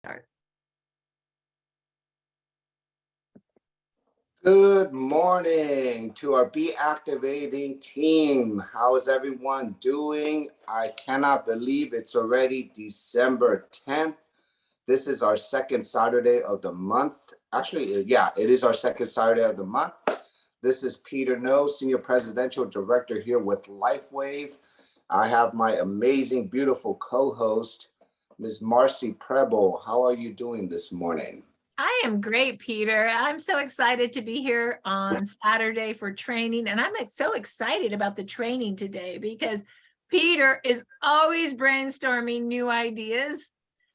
Start. Good morning to our Be Activating team. How is everyone doing? I cannot believe it's already December 10th. This is our second Saturday of the month. Actually, yeah, it is our second Saturday of the month. This is Peter No, Senior Presidential Director here with LifeWave. I have my amazing, beautiful co-host, Ms. Marci Peter. How are you doing this morning? I am great, Peter. I'm so excited to be here on Saturday for training. And I'm so excited about the training today because Peter is always brainstorming new ideas.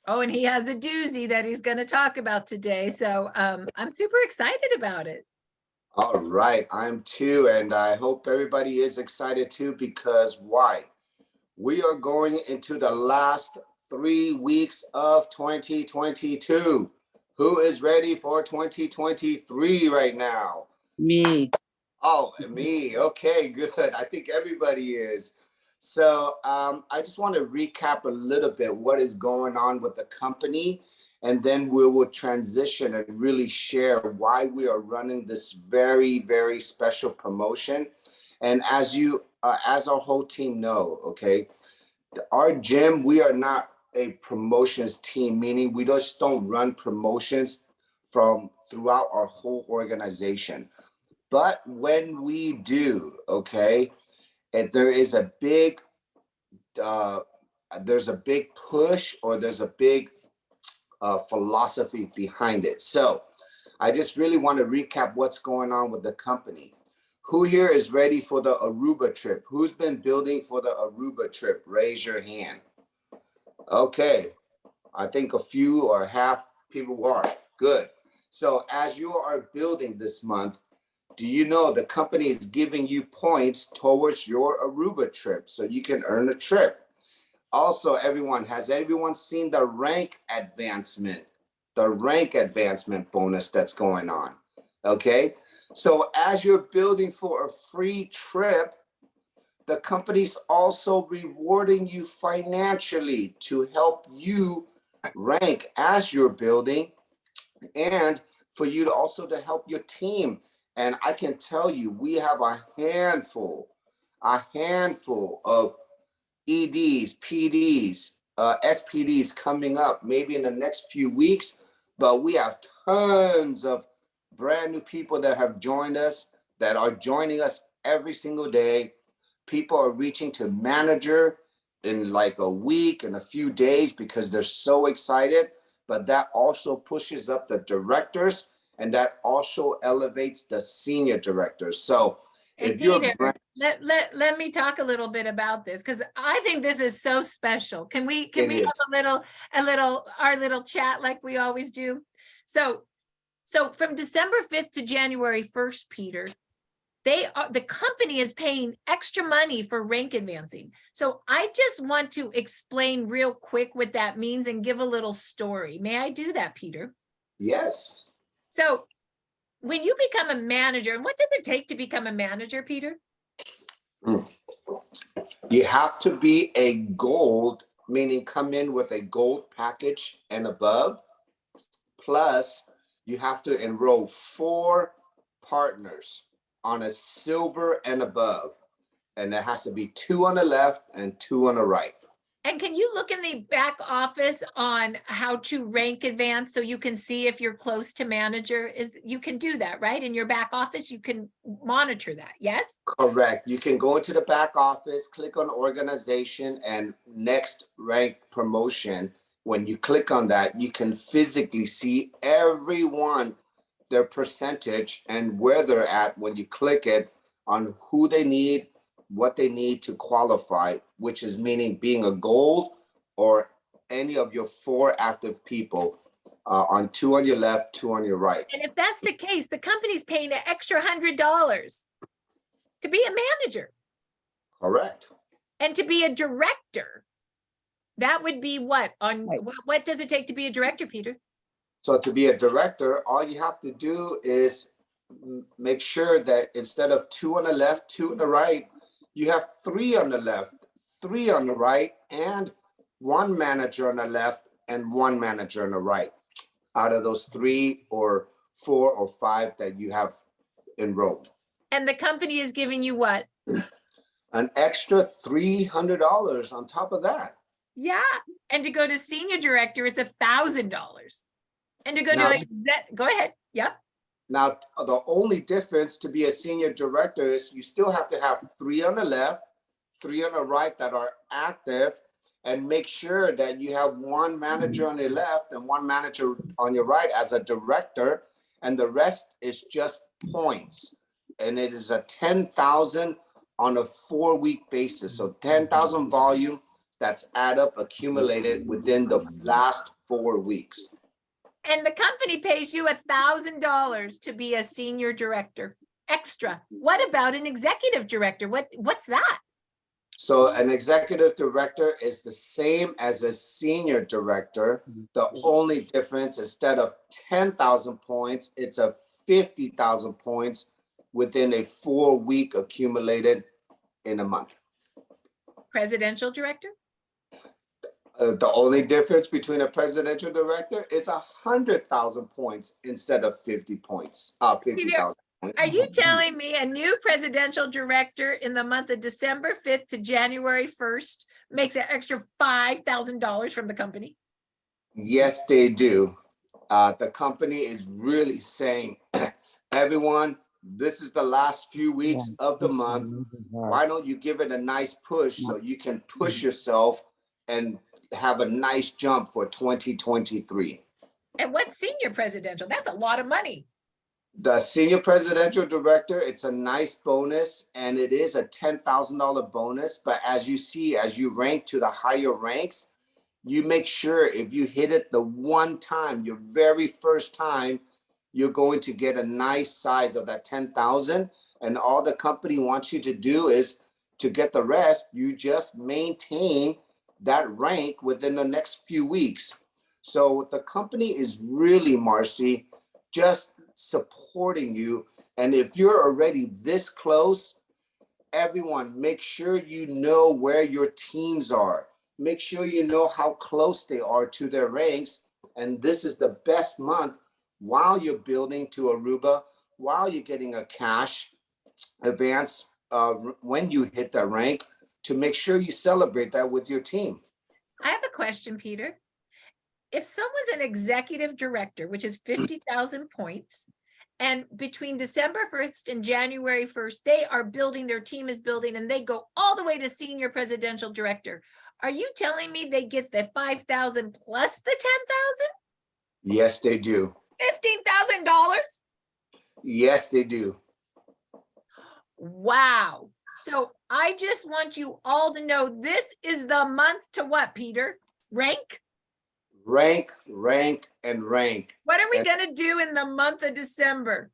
Oh, and he has a doozy that he's going to talk about today. So I'm super excited about it. All right, I'm too, and I hope everybody is excited too, because why? We are going into the last 3 weeks of 2022. Who is ready for 2023 right now? Me. Oh, me. Okay, good. I think everybody is. So I just want to recap a little bit what is going on with the company, and then we will transition and really share why we are running this very, very special promotion. And as our whole team know, okay, our gym, we are not a promotions team, meaning we just don't run promotions from throughout our whole organization. But when we do, okay, and uh, there's a big push, or there's a big philosophy behind it. So I just really want to recap what's going on with the company. Who here is ready for the Aruba trip? Who's been building for the Aruba trip? Raise your hand. Okay, I think a few or half people are. Good. So as you are building this month, do you know the company is giving you points towards your Aruba trip so you can earn a trip? Also, has everyone seen the rank advancement? The rank advancement bonus that's going on. Okay, so as you're building for a free trip, the company's also rewarding you financially to help you rank as you're building, and for you to also to help your team. And I can tell you, we have a handful of EDs, PDs, SPDs coming up maybe in the next few weeks, but we have tons of brand new people that have joined us, that are joining us every single day. People are reaching to manager in like a week and a few days because they're so excited, but that also pushes up the directors, and that also elevates the senior directors. So if you're Peter, let me talk a little bit about this, because I think this is so special. Can we have our little chat like we always do? So from December 5th to January 1st, Peter, the company is paying extra money for rank advancing. So I just want to explain real quick what that means and give a little story. May I do that, Peter? Yes. So when you become a manager, and what does it take to become a manager, Peter? You have to be a gold, meaning come in with a gold package and above. Plus, you have to enroll 4 partners on a silver and above. And there has to be 2 on the left and 2 on the right. And can you look in the back office on how to rank advance so you can see if you're close to manager? You can do that, right? In your back office, you can monitor that, yes? Correct. You can go into the back office, click on organization and next rank promotion. When you click on that, you can physically see everyone, their percentage and where they're at when you click it, on who they need, what they need to qualify, which is meaning being a gold or any of your 4 active people, on 2 on your left, 2 on your right. And if that's the case, the company's paying an extra $100 to be a manager. Correct. And to be a director, that would be what? What does it take to be a director, Peter? So to be a director, all you have to do is make sure that instead of 2 on the left, 2 on the right, you have 3 on the left, 3 on the right, and 1 manager on the left, and one manager on the right out of those 3 or 4 or 5 that you have enrolled. And the company is giving you what? An extra $300 on top of that. Yeah. And to go to senior director is $1,000. And to go Now, to go ahead. Yep. Now, the only difference to be a senior director is you still have to have 3 on the left, 3 on the right that are active, and make sure that you have 1 manager on your left and 1 manager on your right as a director, and the rest is just points. And it is a 10,000 on a 4-week basis. So 10,000 volume that's add up accumulated within the last 4 weeks. And the company pays you $1,000 to be a senior director extra. What about an executive director? What's that? So an executive director is the same as a senior director. The only difference, instead of 10,000 points, it's a 50,000 points within a 4-week accumulated in a month. Presidential director? The only difference between a presidential director is 100,000 points instead of 50 points. 50,000 points. Are you telling me a new presidential director in the month of December 5th to January 1st makes an extra $5,000 from the company? Yes, they do. The company is really saying, everyone, this is the last few weeks of the month. Why don't you give it a nice push so you can push yourself and have a nice jump for 2023. And what's senior presidential? That's a lot of money. The senior presidential director, it's a nice bonus, and it is a $10,000 bonus. But as you see, as you rank to the higher ranks, you make sure if you hit it the one time, your very first time, you're going to get a nice size of that 10,000. And all the company wants you to do is to get the rest, you just maintain that rank within the next few weeks. So the company is really, Marci, just supporting you. And if you're already this close, everyone, make sure you know where your teams are. Make sure you know how close they are to their ranks. And this is the best month while you're building to Aruba, while you're getting a cash advance when you hit that rank, to make sure you celebrate that with your team. I have a question, Peter. If someone's an executive director, which is 50,000 points, and between December 1st and January 1st, they are building, their team is building, and they go all the way to senior presidential director, are you telling me they get the 5,000 plus the 10,000? Yes, they do. $15,000? Yes, they do. Wow. So I just want you all to know this is the month to what, Peter? Rank? Rank, rank, and rank. What are we going to do in the month of December?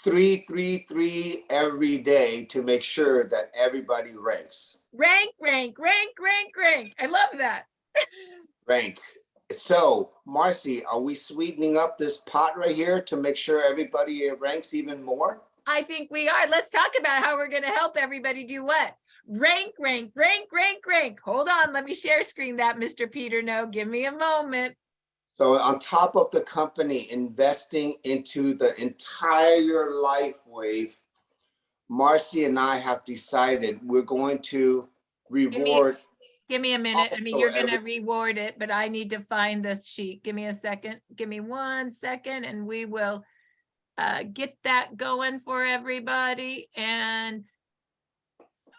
333 every day to make sure that everybody ranks. Rank, rank, rank, rank, rank. I love that. Rank. So, Marci, are we sweetening up this pot right here to make sure everybody ranks even more? I think we are. Let's talk about how we're going to help everybody do what? Rank, rank, rank, rank, rank. Hold on. Let me share screen that, Mr. Peter. No, give me a moment. So on top of the company investing into the entire life wave, Marci and I have decided we're going to reward. Give me a minute. I mean, you're going to reward it, but I need to find this sheet. Give me a second. Give me 1 second and we will get that going for everybody. And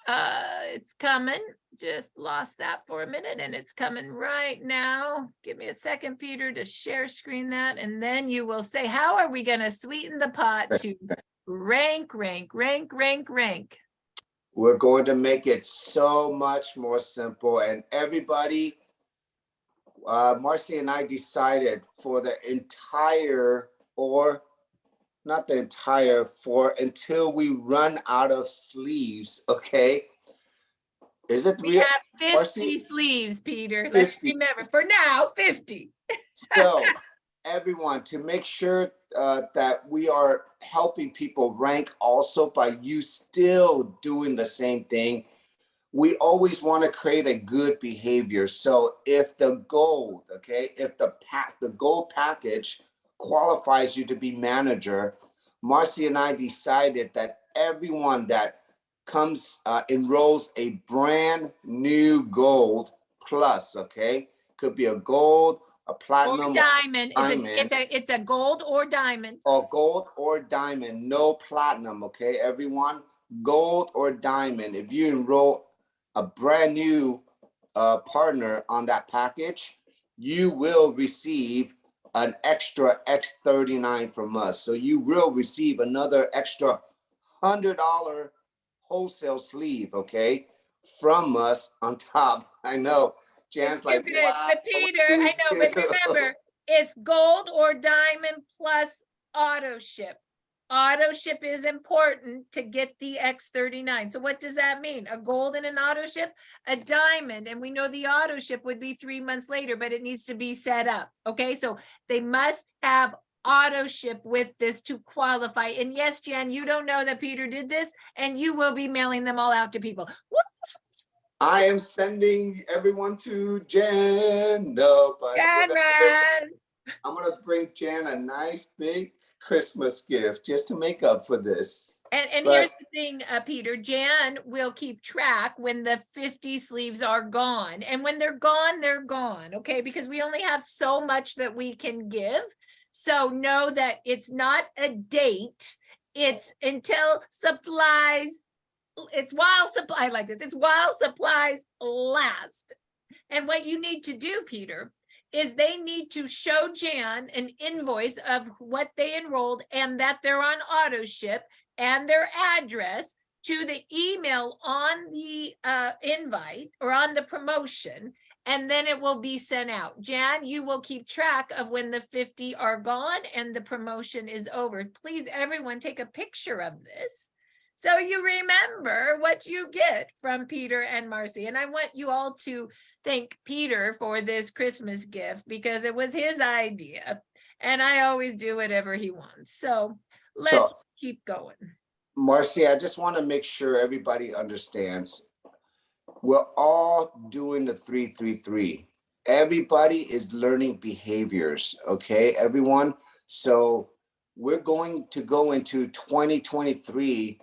it's coming. Just lost that for a minute and it's coming right now. Give me a second, Peter, to share screen that. And then you will say, how are we going to sweeten the pot to rank, rank, rank, rank, rank? We're going to make it so much more simple. And everybody, Marci and I decided for the entire, or not the entire, for until we run out of sleeves, okay? Is it we have 50 Marci? Sleeves, Peter. 50. Let's remember, for now, 50. So, everyone, to make sure that we are helping people rank also by you still doing the same thing, we always want to create a good behavior. So if the gold, okay, if the gold package qualifies you to be manager, Marci and I decided that everyone that comes enrolls a brand new gold plus, okay, could be a gold, a Or platinum, diamond. diamond. It's a gold or diamond. Or gold or diamond, no platinum, okay, everyone? Gold or diamond. If you enroll a brand new partner on that package, you will receive an extra X39 from us. So you will receive another extra $100 wholesale sleeve, okay, from us on top. I know, Jan's like, wow. But Peter, I know, but remember, it's gold or diamond plus auto ship. Auto ship is important to get the X39. So what does that mean? A gold and an auto ship, a diamond, and we know the auto ship would be 3 months later, but it needs to be set up. Okay, so they must have auto ship with this to qualify. And yes, Jan, you don't know that Peter did this, and you will be mailing them all out to people. I am sending everyone to Jan. No, but I'm gonna bring Jan a nice big Christmas gift just to make up for this. And here's the thing, Peter, Jan will keep track when the 50 sleeves are gone. And when they're gone, okay? Because we only have so much that we can give. So know that it's not a date. It's until supplies, it's while supply like this. It's while supplies last. And what you need to do, Peter, is they need to show Jan an invoice of what they enrolled and that they're on auto ship and their address to the email on the invite or on the promotion, and then it will be sent out. Jan, you will keep track of when the 50 are gone and the promotion is over. Please, everyone, take a picture of this so you remember what you get from Peter and Marci. And I want you all to thank Peter for this Christmas gift because it was his idea. And I always do whatever he wants. So let's keep going. Marci, I just want to make sure everybody understands. We're all doing the 333. Everybody is learning behaviors, okay, everyone? So we're going to go into 2023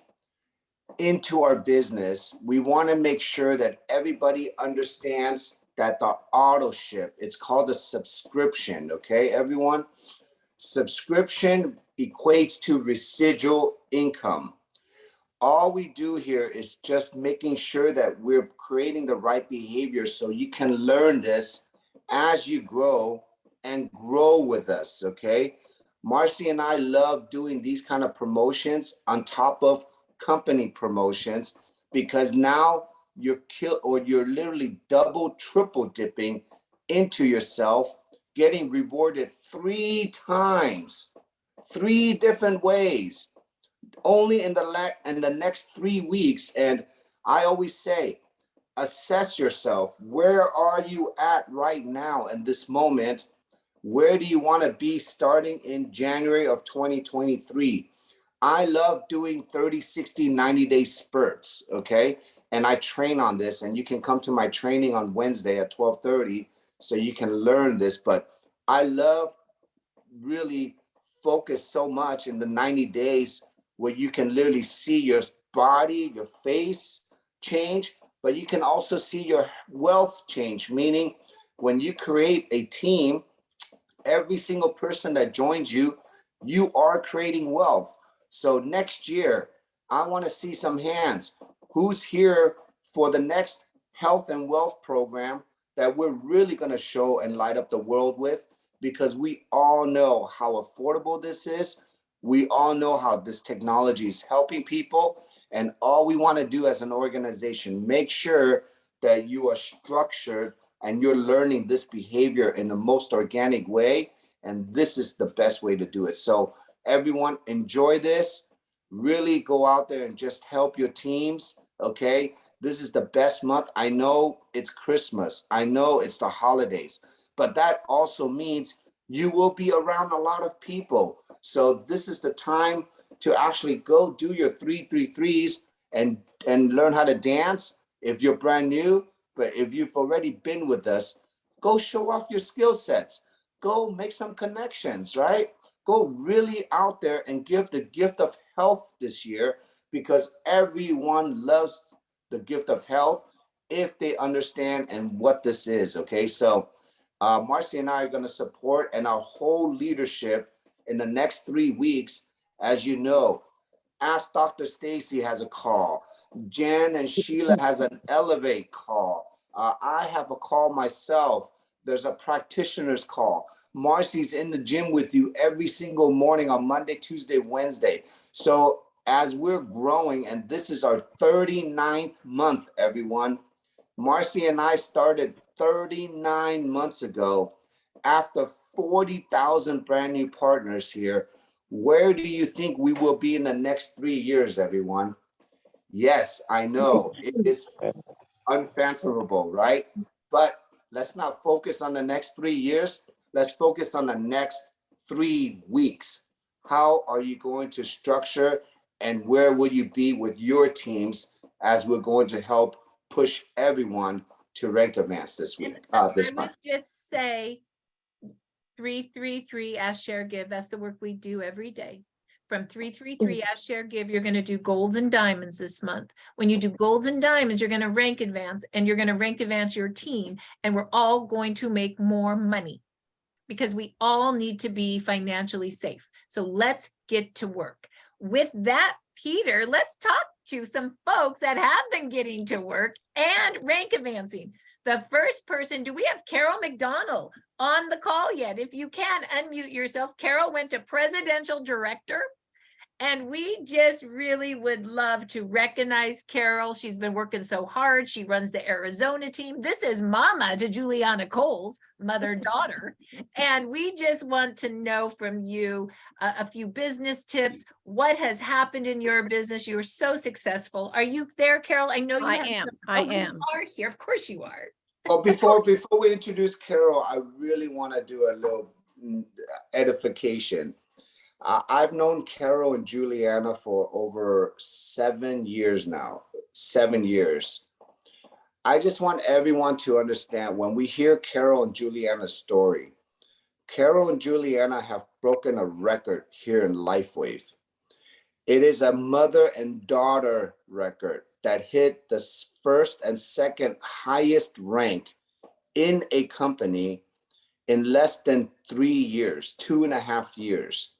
into our business. We want to make sure that everybody understands that the auto ship, it's called a subscription, okay, everyone? Subscription equates to residual income. All we do here is just making sure that we're creating the right behavior so you can learn this as you grow and grow with us, okay? Marci and I love doing these kind of promotions on top of company promotions because now you're literally double, triple dipping into yourself, getting rewarded 3 times, 3 different ways, only in the next 3 weeks. And I always say, assess yourself. Where are you at right now in this moment? Where do you want to be starting in January of 2023? I love doing 30, 60, 90-day spurts, okay? And I train on this, and you can come to my training on Wednesday at 12:30 so you can learn this. But I love really focus so much in the 90 days where you can literally see your body, your face change, but you can also see your wealth change, meaning when you create a team, every single person that joins you, you are creating wealth. So next year, I want to see some hands. Who's here for the next health and wealth program that we're really going to show and light up the world with? Because we all know how affordable this is. We all know how this technology is helping people. And all we want to do as an organization, make sure that you are structured and you're learning this behavior in the most organic way. And this is the best way to do it. So everyone, enjoy this. Really go out there and just help your teams, okay? This is the best month. I know it's Christmas. I know it's the holidays. But that also means you will be around a lot of people. So this is the time to actually go do your 333s and learn how to dance. If you're brand new, but if you've already been with us, go show off your skill sets. Go make some connections, right? Go really out there and give the gift of health this year, because everyone loves the gift of health if they understand and what this is. Okay, so Marci and I are going to support, and our whole leadership in the next 3 weeks. As you know, Ask Dr. Stacy has a call. Jen and Sheila has an Elevate call. I have a call myself. There's a practitioner's call. Marci's in the gym with you every single morning on Monday, Tuesday, Wednesday. So as we're growing, and this is our 39th month, everyone. Marci and I started 39 months ago after 40,000 brand new partners here. Where do you think we will be in the next 3 years, everyone? Yes, I know it is unfathomable, right? But let's not focus on the next 3 years. Let's focus on the next 3 weeks. How are you going to structure, and where will you be with your teams as we're going to help push everyone to rank advance this week, this month? Just say 333 Ask, Share, Give. That's the work we do every day. From 333 Ask, Share, Give, you're going to do golds and diamonds this month. When you do golds and diamonds, you're going to rank advance, and you're going to rank advance your team, and we're all going to make more money, because we all need to be financially safe. So let's get to work. With that, Peter, let's talk to some folks that have been getting to work and rank advancing. The first person, do we have Carol McDonald on the call yet? If you can, unmute yourself. Carol went to Presidential Director, and we just really would love to recognize Carol. She's been working so hard. She runs the Arizona team. This is mama to Juliana Cole's mother-daughter. And we just want to know from you a few business tips. What has happened in your business? You were so successful. Are you there, Carol? I know you am. You are here. Of course you are. Well, before we introduce Carol, I really want to do a little edification. I've known Carol and Juliana for over 7 years now, 7 years. I just want everyone to understand, when we hear Carol and Juliana's story, Carol and Juliana have broken a record here in LifeWave. It is a mother and daughter record that hit the first and second highest rank in a company in less than 3 years, 2.5 years.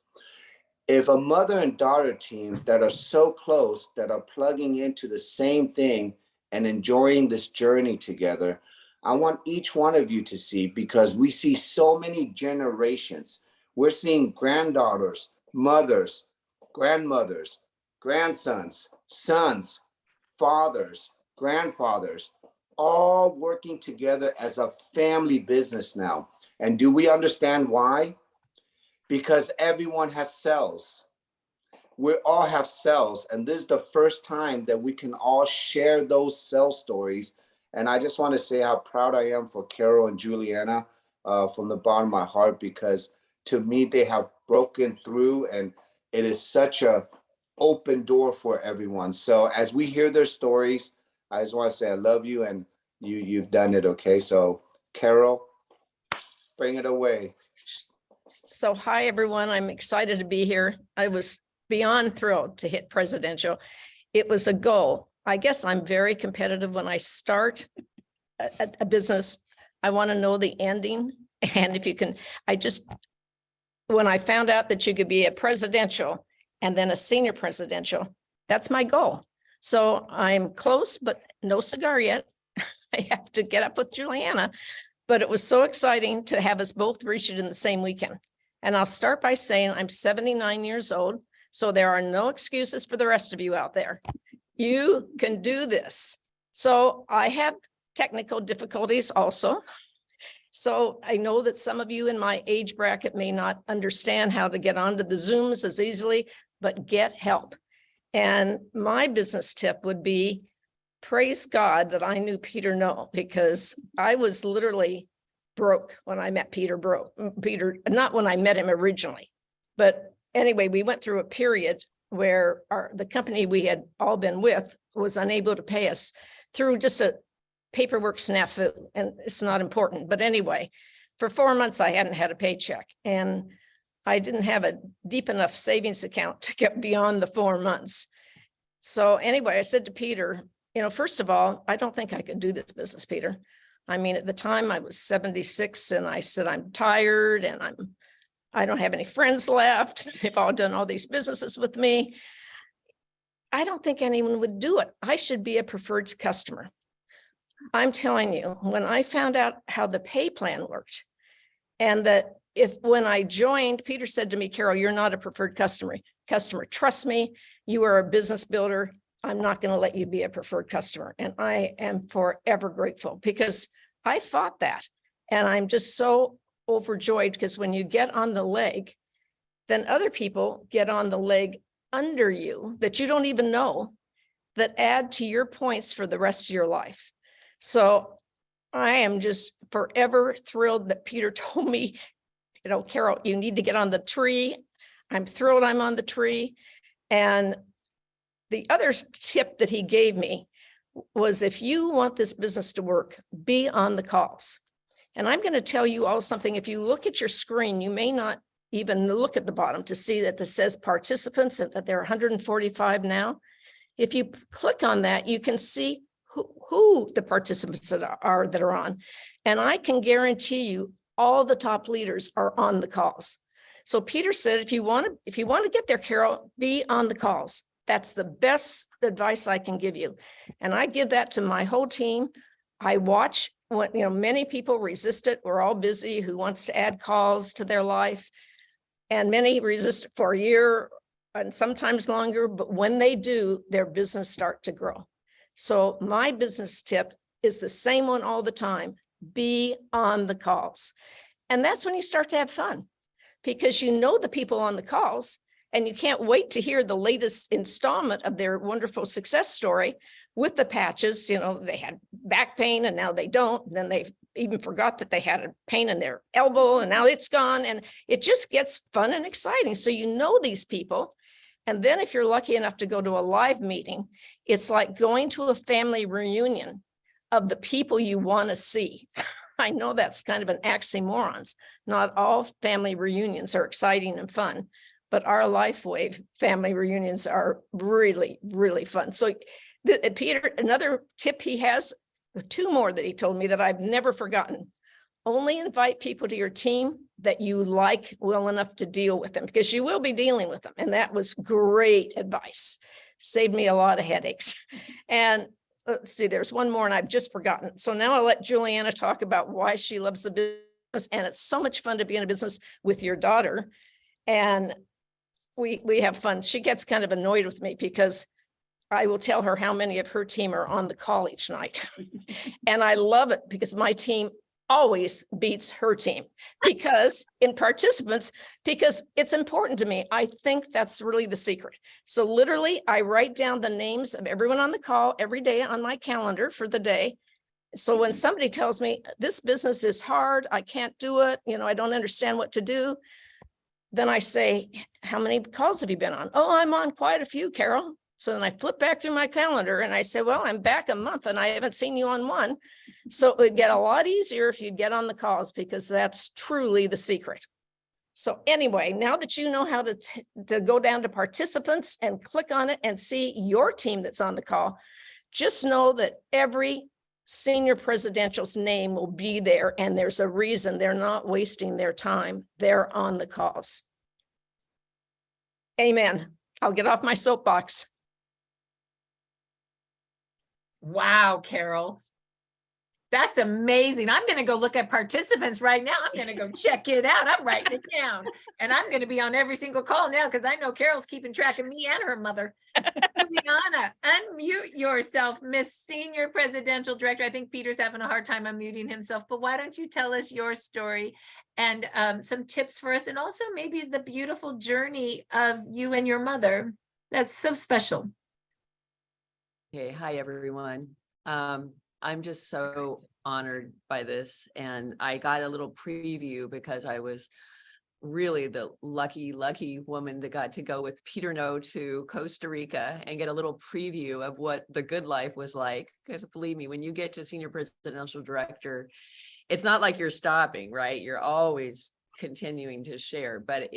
If a mother and daughter team that are so close, that are plugging into the same thing and enjoying this journey together, I want each one of you to see, because we see so many generations. We're seeing granddaughters, mothers, grandmothers, grandsons, sons, fathers, grandfathers, all working together as a family business now. And do we understand why? Because everyone has cells. We all have cells, and this is the first time that we can all share those cell stories. And I just want to say how proud I am for Carol and Juliana from the bottom of my heart, because to me, they have broken through, and it is such a open door for everyone. So as we hear their stories, I just want to say I love you, and you've done it. Okay, so Carol, bring it away. So hi, everyone. I'm excited to be here. I was beyond thrilled to hit Presidential. It was a goal. I guess I'm very competitive when I start a business. I want to know the ending. And if you can, when I found out that you could be a presidential and then a senior presidential, that's my goal. So I'm close, but no cigar yet. I have to get up with Juliana, but it was so exciting to have us both reach it in the same weekend. And I'll start by saying I'm 79 years old, so there are no excuses for the rest of you out there. You can do this. So I have technical difficulties also. So I know that some of you in my age bracket may not understand how to get onto the Zooms as easily, but get help. And my business tip would be, praise God that I knew Peter No, because I was literally broke when I met Peter. Peter, not when I met him originally, but anyway, we went through a period where the company we had all been with was unable to pay us through just a paperwork snafu, and it's not important. But anyway, for 4 months, I hadn't had a paycheck, and I didn't have a deep enough savings account to get beyond the 4 months. So anyway, I said to Peter, first of all, I don't think I could do this business, Peter. I mean, at the time I was 76, and I said, I'm tired, and I don't have any friends left. They've all done all these businesses with me. I don't think anyone would do it. I should be a preferred customer. I'm telling you, when I found out how the pay plan worked, and that when I joined, Peter said to me, Carol, you're not a preferred customer. Trust me, you are a business builder. I'm not going to let you be a preferred customer. And I am forever grateful, because I fought that. And I'm just so overjoyed, because when you get on the leg, then other people get on the leg under you that you don't even know, that add to your points for the rest of your life. So I am just forever thrilled that Peter told me, Carol, you need to get on the tree. I'm thrilled I'm on the tree. And the other tip that he gave me was, if you want this business to work, be on the calls. And I'm going to tell you all something. If you look at your screen, you may not even look at the bottom to see that it says participants and that there are 145 now. If you click on that, you can see who the participants that are on. And I can guarantee you all the top leaders are on the calls. So Peter said, if you want to get there, Carol, be on the calls. That's the best advice I can give you. And I give that to my whole team. I watch what, many people resist it. We're all busy. Who wants to add calls to their life? And many resist it for a year and sometimes longer. But when they do, their business start to grow. So my business tip is the same one all the time. Be on the calls. And that's when you start to have fun, because you know the people on the calls, and you can't wait to hear the latest installment of their wonderful success story with the patches. They had back pain and now they don't. Then they even forgot that they had a pain in their elbow and now it's gone. And it just gets fun and exciting. So you know these people. And then if you're lucky enough to go to a live meeting, it's like going to a family reunion of the people you want to see. I know that's kind of an oxymoron. Not all family reunions are exciting and fun, but our LifeWave family reunions are really, really fun. So Peter, another tip he has, 2 more that he told me that I've never forgotten. Only invite people to your team that you like well enough to deal with them, because you will be dealing with them. And that was great advice. Saved me a lot of headaches. And let's see, there's one more and I've just forgotten. So now I'll let Juliana talk about why she loves the business. And it's so much fun to be in a business with your daughter. And we have fun. She gets kind of annoyed with me because I will tell her how many of her team are on the call each night. And I love it, because my team always beats her team, because in participants, because it's important to me. I think that's really the secret. So literally I write down the names of everyone on the call every day on my calendar for the day. So when somebody tells me this business is hard, I can't do it, I don't understand what to do, then I say, how many calls have you been on? Oh, I'm on quite a few, Carol. So then I flip back through my calendar and I say, well, I'm back a month and I haven't seen you on one. So it would get a lot easier if you'd get on the calls, because that's truly the secret. So anyway, now that you know how to go down to participants and click on it and see your team that's on the call, just know that every senior presidential's name will be there, and there's a reason. They're not wasting their time. They're on the calls. Amen. I'll get off my soapbox. Wow, Carol. That's amazing. I'm going to go look at participants right now. I'm going to go check it out. I'm writing it down. And I'm going to be on every single call now, because I know Carol's keeping track of me and her mother. Juliana, unmute yourself, Miss Senior Presidential Director. I think Peter's having a hard time unmuting himself, but why don't you tell us your story and some tips for us, and also maybe the beautiful journey of you and your mother. That's so special. Okay, hi everyone. I'm just so honored by this, and I got a little preview because I was really the lucky woman that got to go with Peter No to Costa Rica and get a little preview of what the good life was like. Because believe me, when you get to senior presidential director, it's not like you're stopping, right? You're always continuing to share, but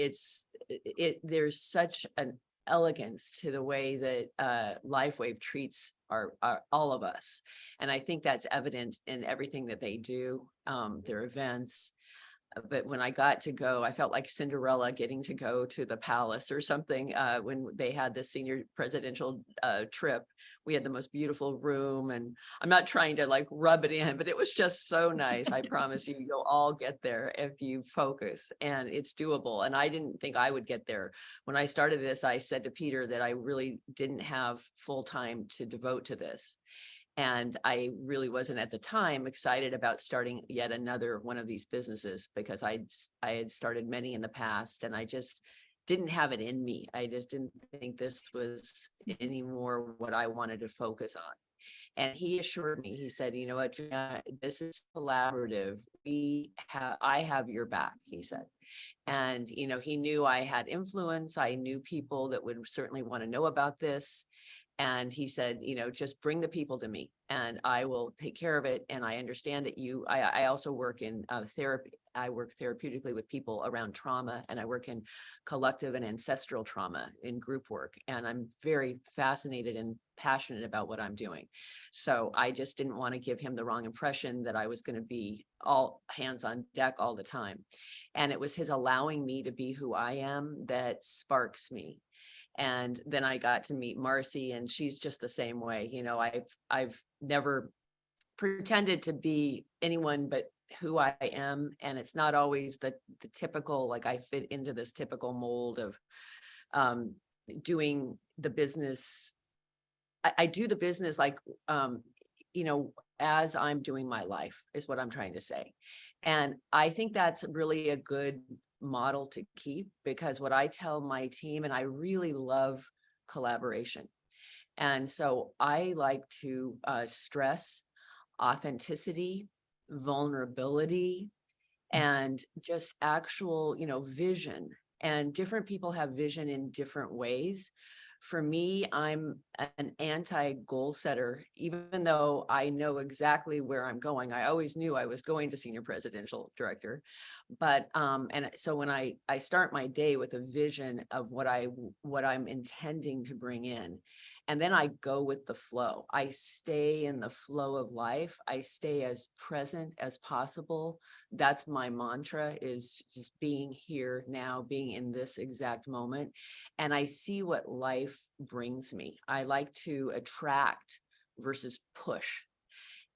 there's such an elegance to the way that LifeWave treats our all of us. And I think that's evident in everything that they do, their events. But when I got to go, I felt like Cinderella getting to go to the palace or something. When they had the senior presidential trip, we had the most beautiful room, and I'm not trying to like rub it in, but it was just so nice. I promise you, you'll all get there if you focus, and it's doable. And I didn't think I would get there. When I started this, I said to Peter that I really didn't have full time to devote to this. And I really wasn't at the time excited about starting yet another one of these businesses, because I had started many in the past, and I just didn't have it in me. I just didn't think this was anymore what I wanted to focus on. And he assured me, he said, you know what, Gina, this is collaborative. I have your back, he said. And, you know, he knew I had influence. I knew people that would certainly want to know about this. And he said, you know, just bring the people to me and I will take care of it. And I understand that I also work in therapy. I work therapeutically with people around trauma, and I work in collective and ancestral trauma in group work. And I'm very fascinated and passionate about what I'm doing. So I just didn't want to give him the wrong impression that I was going to be all hands on deck all the time. And it was his allowing me to be who I am that sparks me. And then I got to meet Marci, and she's just the same way. You know, I've never pretended to be anyone but who I am. And it's not always the typical, like I fit into this typical mold of doing the business. I do the business like, you know, as I'm doing my life is what I'm trying to say. And I think that's really a good model to keep, because what I tell my team, and I really love collaboration. And so I like to stress authenticity, vulnerability, and just actual, you know, vision. And different people have vision in different ways. For me, I'm an anti-goal setter, even though I know exactly where I'm going. I always knew I was going to senior presidential director. But and so when I start my day with a vision of what I'm intending to bring in, and then I go with the flow. I stay in the flow of life. I stay as present as possible. That's my mantra, is just being here now, being in this exact moment. And I see what life brings me. I like to attract versus push.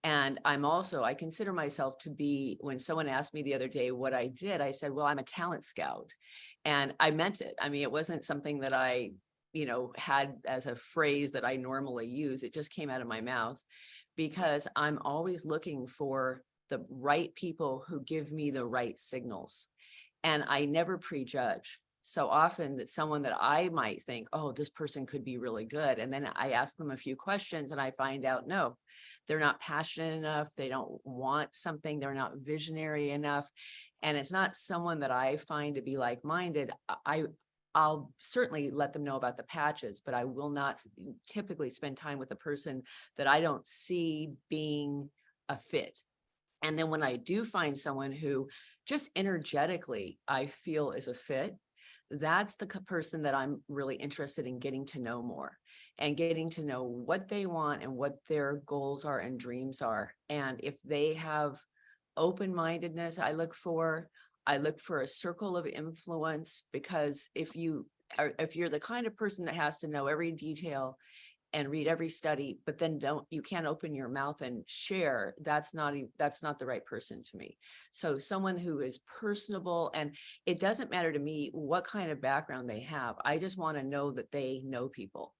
And I consider myself to be, when someone asked me the other day what I did, I said, well, I'm a talent scout. And I meant it. I mean, it wasn't something that I, you know, had as a phrase that I normally use. It just came out of my mouth, because I'm always looking for the right people who give me the right signals. And I never prejudge. So often that someone that I might think, oh, this person could be really good. And then I ask them a few questions and I find out, no, they're not passionate enough. They don't want something. They're not visionary enough. And it's not someone that I find to be like-minded. I'll certainly let them know about the patches, but I will not typically spend time with a person that I don't see being a fit. And then when I do find someone who just energetically I feel is a fit, that's the person that I'm really interested in getting to know more, and getting to know what they want and what their goals are and dreams are. And if they have open-mindedness, I look for a circle of influence, because if you're the kind of person that has to know every detail and read every study, but then you can't open your mouth and share, that's not the right person to me. So someone who is personable, and it doesn't matter to me what kind of background they have. I just want to know that they know people,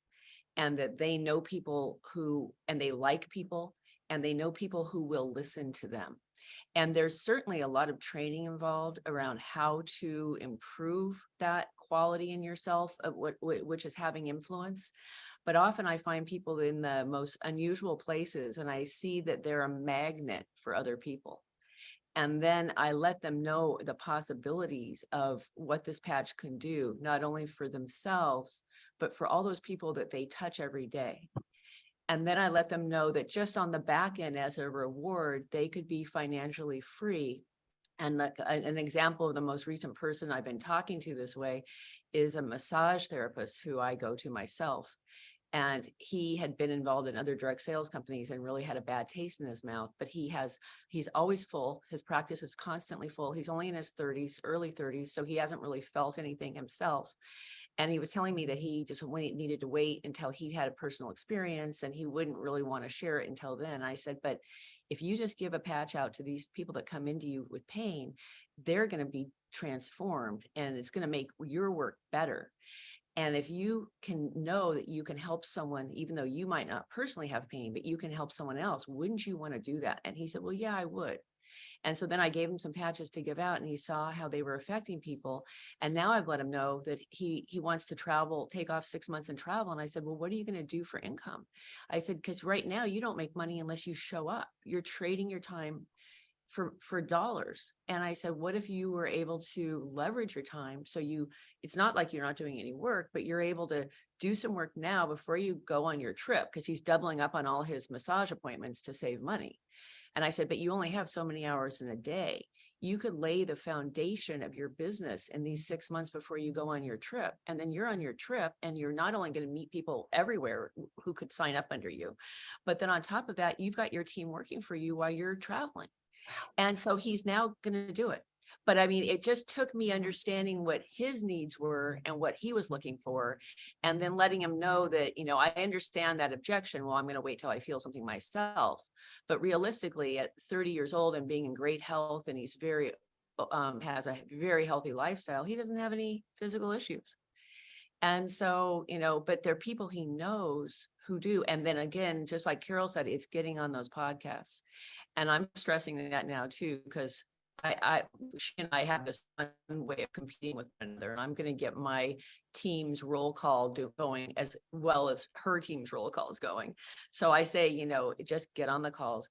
and that they know people and they like people, and they know people who will listen to them. And there's certainly a lot of training involved around how to improve that quality in yourself, of which is having influence. But often I find people in the most unusual places, and I see that they're a magnet for other people. And then I let them know the possibilities of what this patch can do, not only for themselves, but for all those people that they touch every day. And then I let them know that just on the back end as a reward, they could be financially free. And an example of the most recent person I've been talking to this way is a massage therapist who I go to myself. And he had been involved in other direct sales companies and really had a bad taste in his mouth, but he's always full. His practice is constantly full. He's only in his 30s, early 30s. So he hasn't really felt anything himself. And he was telling me that he just needed to wait until he had a personal experience and he wouldn't really want to share it until then. I said, but if you just give a patch out to these people that come into you with pain, they're going to be transformed and it's going to make your work better. And if you can know that you can help someone, even though you might not personally have pain, but you can help someone else, wouldn't you want to do that? And he said, well, yeah, I would. And so then I gave him some patches to give out and he saw how they were affecting people. And now I've let him know that he wants to travel, take off 6 months and travel. And I said, well, what are you going to do for income? I said, because right now you don't make money unless you show up. You're trading your time for dollars. And I said, what if you were able to leverage your time? So it's not like you're not doing any work, but you're able to do some work now before you go on your trip, because he's doubling up on all his massage appointments to save money. And I said, but you only have so many hours in a day. You could lay the foundation of your business in these 6 months before you go on your trip. And then you're on your trip and you're not only going to meet people everywhere who could sign up under you, but then on top of that, you've got your team working for you while you're traveling. And so he's now going to do it. But I mean, it just took me understanding what his needs were and what he was looking for, and then letting him know that, I understand that objection. Well, I'm going to wait till I feel something myself. But realistically, at 30 years old and being in great health, and he's has a very healthy lifestyle, he doesn't have any physical issues. And so, but there are people he knows who do. And then again, just like Carol said, it's getting on those podcasts. And I'm stressing that now too, because she and I have this fun way of competing with one another, and I'm going to get my team's roll call going as well as her team's roll call is going. So I say, just get on the calls.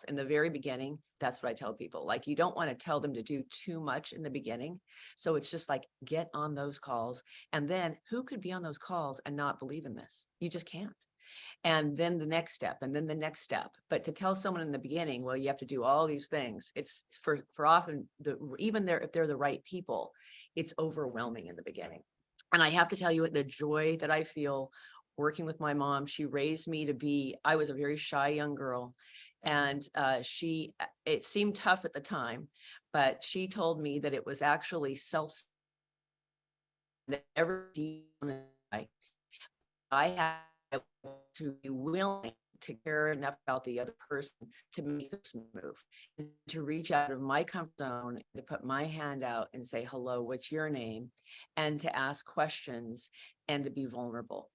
In the very beginning, that's what I tell people. Like, you don't want to tell them to do too much in the beginning. So it's just like, get on those calls. And then who could be on those calls and not believe in this? You just can't. And then the next step, and then the next step. But to tell someone in the beginning, well, you have to do all these things. It's for often if they're the right people, it's overwhelming in the beginning. And I have to tell you the joy that I feel working with my mom. She raised me I was a very shy young girl, and it seemed tough at the time, but she told me that it was actually I had to be willing to care enough about the other person to make this move, and to reach out of my comfort zone, to put my hand out and say, hello, what's your name? And to ask questions and to be vulnerable.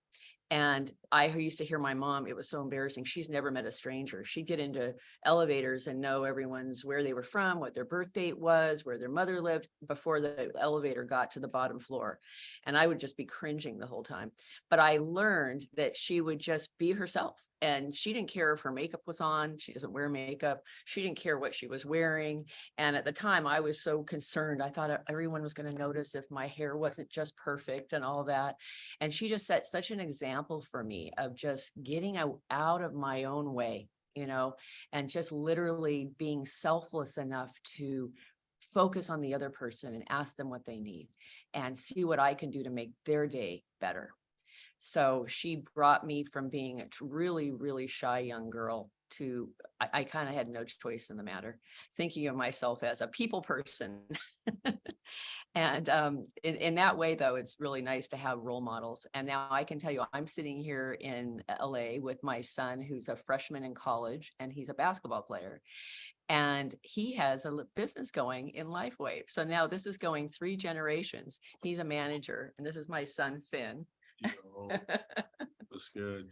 And I used to hear my mom, it was so embarrassing. She's never met a stranger. She'd get into elevators and know everyone's where they were from, what their birth date was, where their mother lived before the elevator got to the bottom floor. And I would just be cringing the whole time. But I learned that she would just be herself. And she didn't care if her makeup was on. She doesn't wear makeup. She didn't care what she was wearing. And at the time, I was so concerned. I thought everyone was going to notice if my hair wasn't just perfect and all that. And she just set such an example for me of just getting out of my own way, and just literally being selfless enough to focus on the other person and ask them what they need and see what I can do to make their day better. So she brought me from being a really, really shy young girl to, I kind of had no choice in the matter, thinking of myself as a people person. And in that way, though, it's really nice to have role models. And now I can tell you, I'm sitting here in LA with my son, who's a freshman in college, and he's a basketball player. And he has a business going in LifeWave. So now this is going 3 generations. He's a manager, and this is my son, Finn. That's good.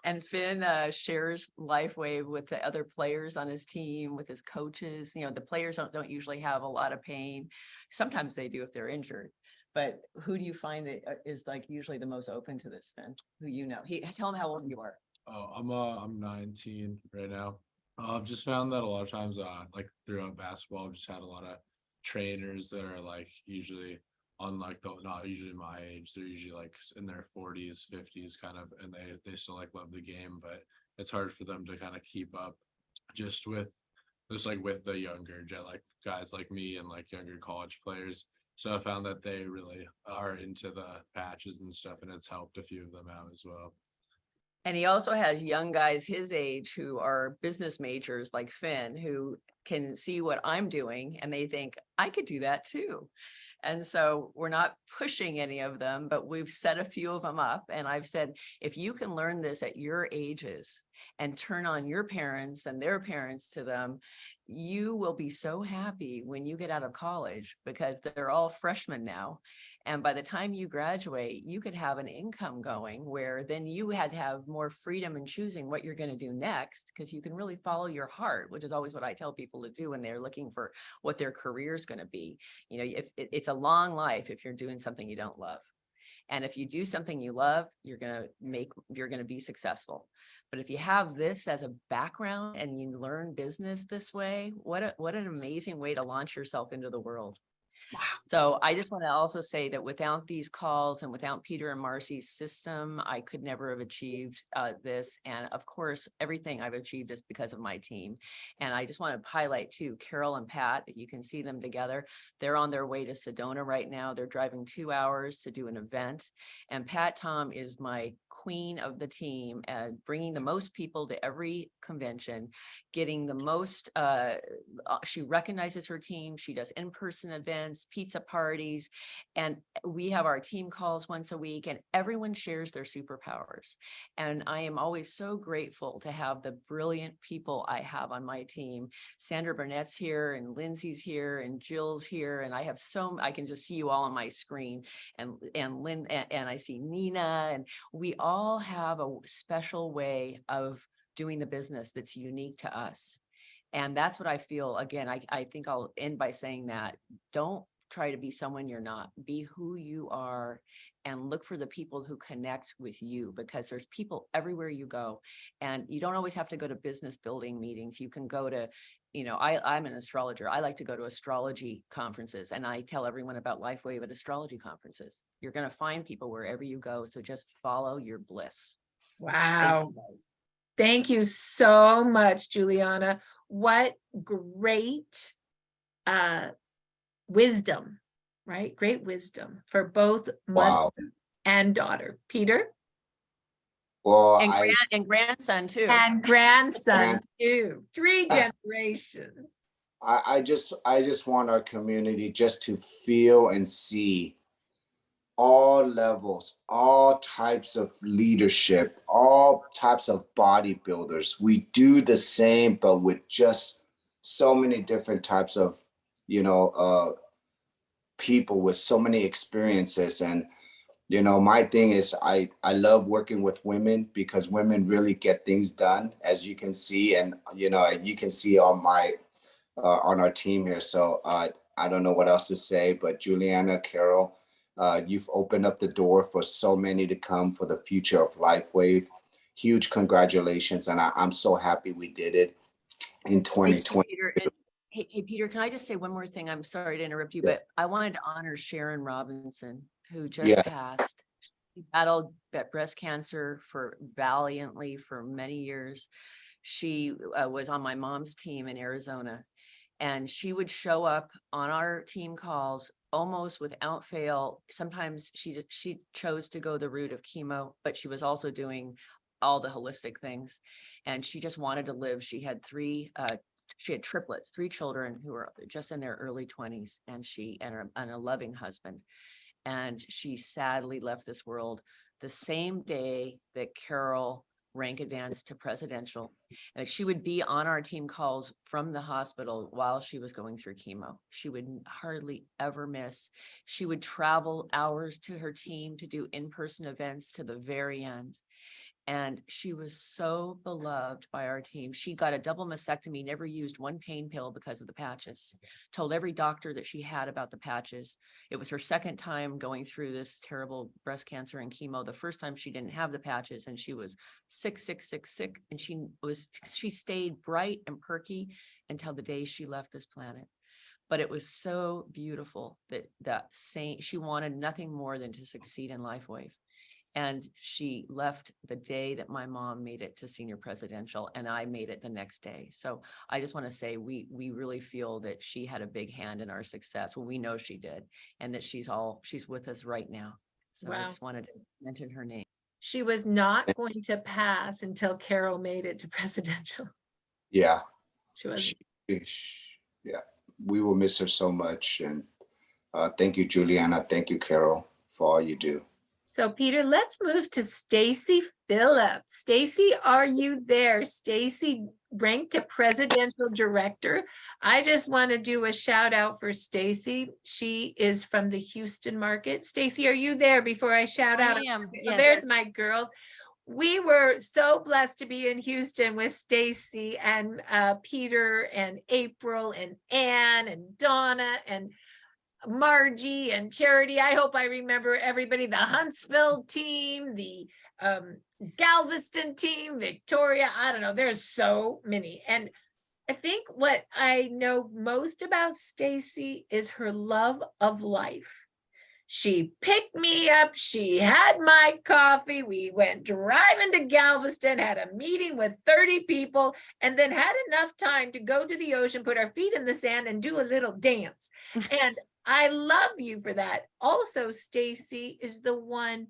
And Finn shares LifeWave with the other players on his team, with his coaches. The players don't usually have a lot of pain. Sometimes they do if they're injured. But who do you find that is like usually the most open to this, Finn? Who Tell him how old you are. Oh, I'm 19 right now. I've just found that a lot of times, like throughout basketball, I've just had a lot of trainers that are like usually on like not usually my age. They're usually like in their 40s, 50s kind of, and they still like love the game, but it's hard for them to kind of keep up just with the younger like guys like me and like younger college players. So I found that they really are into the patches and stuff, and it's helped a few of them out as well. And he also has young guys his age who are business majors like Finn, who can see what I'm doing and they think I could do that too. And so we're not pushing any of them, but we've set a few of them up. And I've said, if you can learn this at your ages and turn on your parents and their parents to them, you will be so happy when you get out of college, because they're all freshmen now. And by the time you graduate, you could have an income going where then you had to have more freedom in choosing what you're going to do next, because you can really follow your heart, which is always what I tell people to do when they're looking for what their career is going to be. You know, if it's a long life if you're doing something you don't love. And if you do something you love, you're going to be successful. But if you have this as a background and you learn business this way, what an amazing way to launch yourself into the world. So I just want to also say that without these calls and without Peter and Marci's system, I could never have achieved this. And of course, everything I've achieved is because of my team. And I just want to highlight too, Carol and Pat, you can see them together. They're on their way to Sedona right now. They're driving 2 hours to do an event. And Pat Tom is my queen of the team, bringing the most people to every convention, getting the most, she recognizes her team. She does in-person events, pizza parties, and we have our team calls once a week, and everyone shares their superpowers. And I am always so grateful to have the brilliant people I have on my team. Sandra Burnett's here, and Lindsay's here, and Jill's here, and I can just see you all on my screen, and Lynn, and I see Nina, and we all have a special way of doing the business that's unique to us. And that's what I feel. Again, I think I'll end by saying that don't try to be someone you're not. Be who you are and look for the people who connect with you, because there's people everywhere you go. And you don't always have to go to business building meetings. You can go to, I'm an astrologer. I like to go to astrology conferences, and I tell everyone about LifeWave at astrology conferences. You're going to find people wherever you go. So just follow your bliss. Thank Wow. you, guys. Thank you so much, Juliana. What great wisdom, right? Great wisdom for both mother Wow. and daughter. Peter? Well, And grandson too. And grandson too. 3 generations. I just want our community just to feel and see all levels, all types of leadership, all types of bodybuilders. We do the same, but with just so many different types of, people with so many experiences. And, my thing is I love working with women, because women really get things done, as you can see. And, you can see on our team here. So I don't know what else to say, but Juliana, Carol, you've opened up the door for so many to come for the future of LifeWave. Huge congratulations. And I'm so happy we did it in 2020. Peter. And hey, Peter, can I just say one more thing? I'm sorry to interrupt you, but I wanted to honor Sharon Robinson, who just passed. She battled breast cancer valiantly for many years. She was on my mom's team in Arizona, and she would show up on our team calls almost without fail. Sometimes she chose to go the route of chemo, but she was also doing all the holistic things, and she just wanted to live. She had triplets, 3 children who were just in their early 20s, and and a loving husband. And she sadly left this world the same day that Carol rank advanced to presidential. And she would be on our team calls from the hospital while she was going through chemo. She would hardly ever miss. She would travel hours to her team to do in-person events to the very end. And she was so beloved by our team. She got a double mastectomy, never used one pain pill because of the patches. Told every doctor that she had about the patches. It was her second time going through this terrible breast cancer and chemo. The first time she didn't have the patches, and she was sick. And she stayed bright and perky until the day she left this planet. But it was so beautiful that she wanted nothing more than to succeed in LifeWave. And she left the day that my mom made it to senior presidential, and I made it the next day. So I just want to say we really feel that she had a big hand in our success. Well, we know she did, and that she's with us right now. So I Wow. just wanted to mention her name. She was not going to pass until Carol made it to presidential. Yeah. She was. Yeah. We will miss her so much. And thank you, Juliana. Thank you, Carol, for all you do. So Peter, let's move to Stacy Phillips. Stacy, are you there? Stacy ranked a presidential director. I just want to do a shout out for Stacy. She is from the Houston market. Stacy, are you there before I shout out? Yes. Oh, there's my girl. We were so blessed to be in Houston with Stacy and Peter and April and Ann and Donna and Margie and Charity. I hope I remember everybody. The Huntsville team, the Galveston team, Victoria. I don't know. There's so many. And I think what I know most about Stacy is her love of life. She picked me up. She had my coffee. We went driving to Galveston, had a meeting with 30 people, and then had enough time to go to the ocean, put our feet in the sand, and do a little dance. And I love you for that. Also, Stacy is the one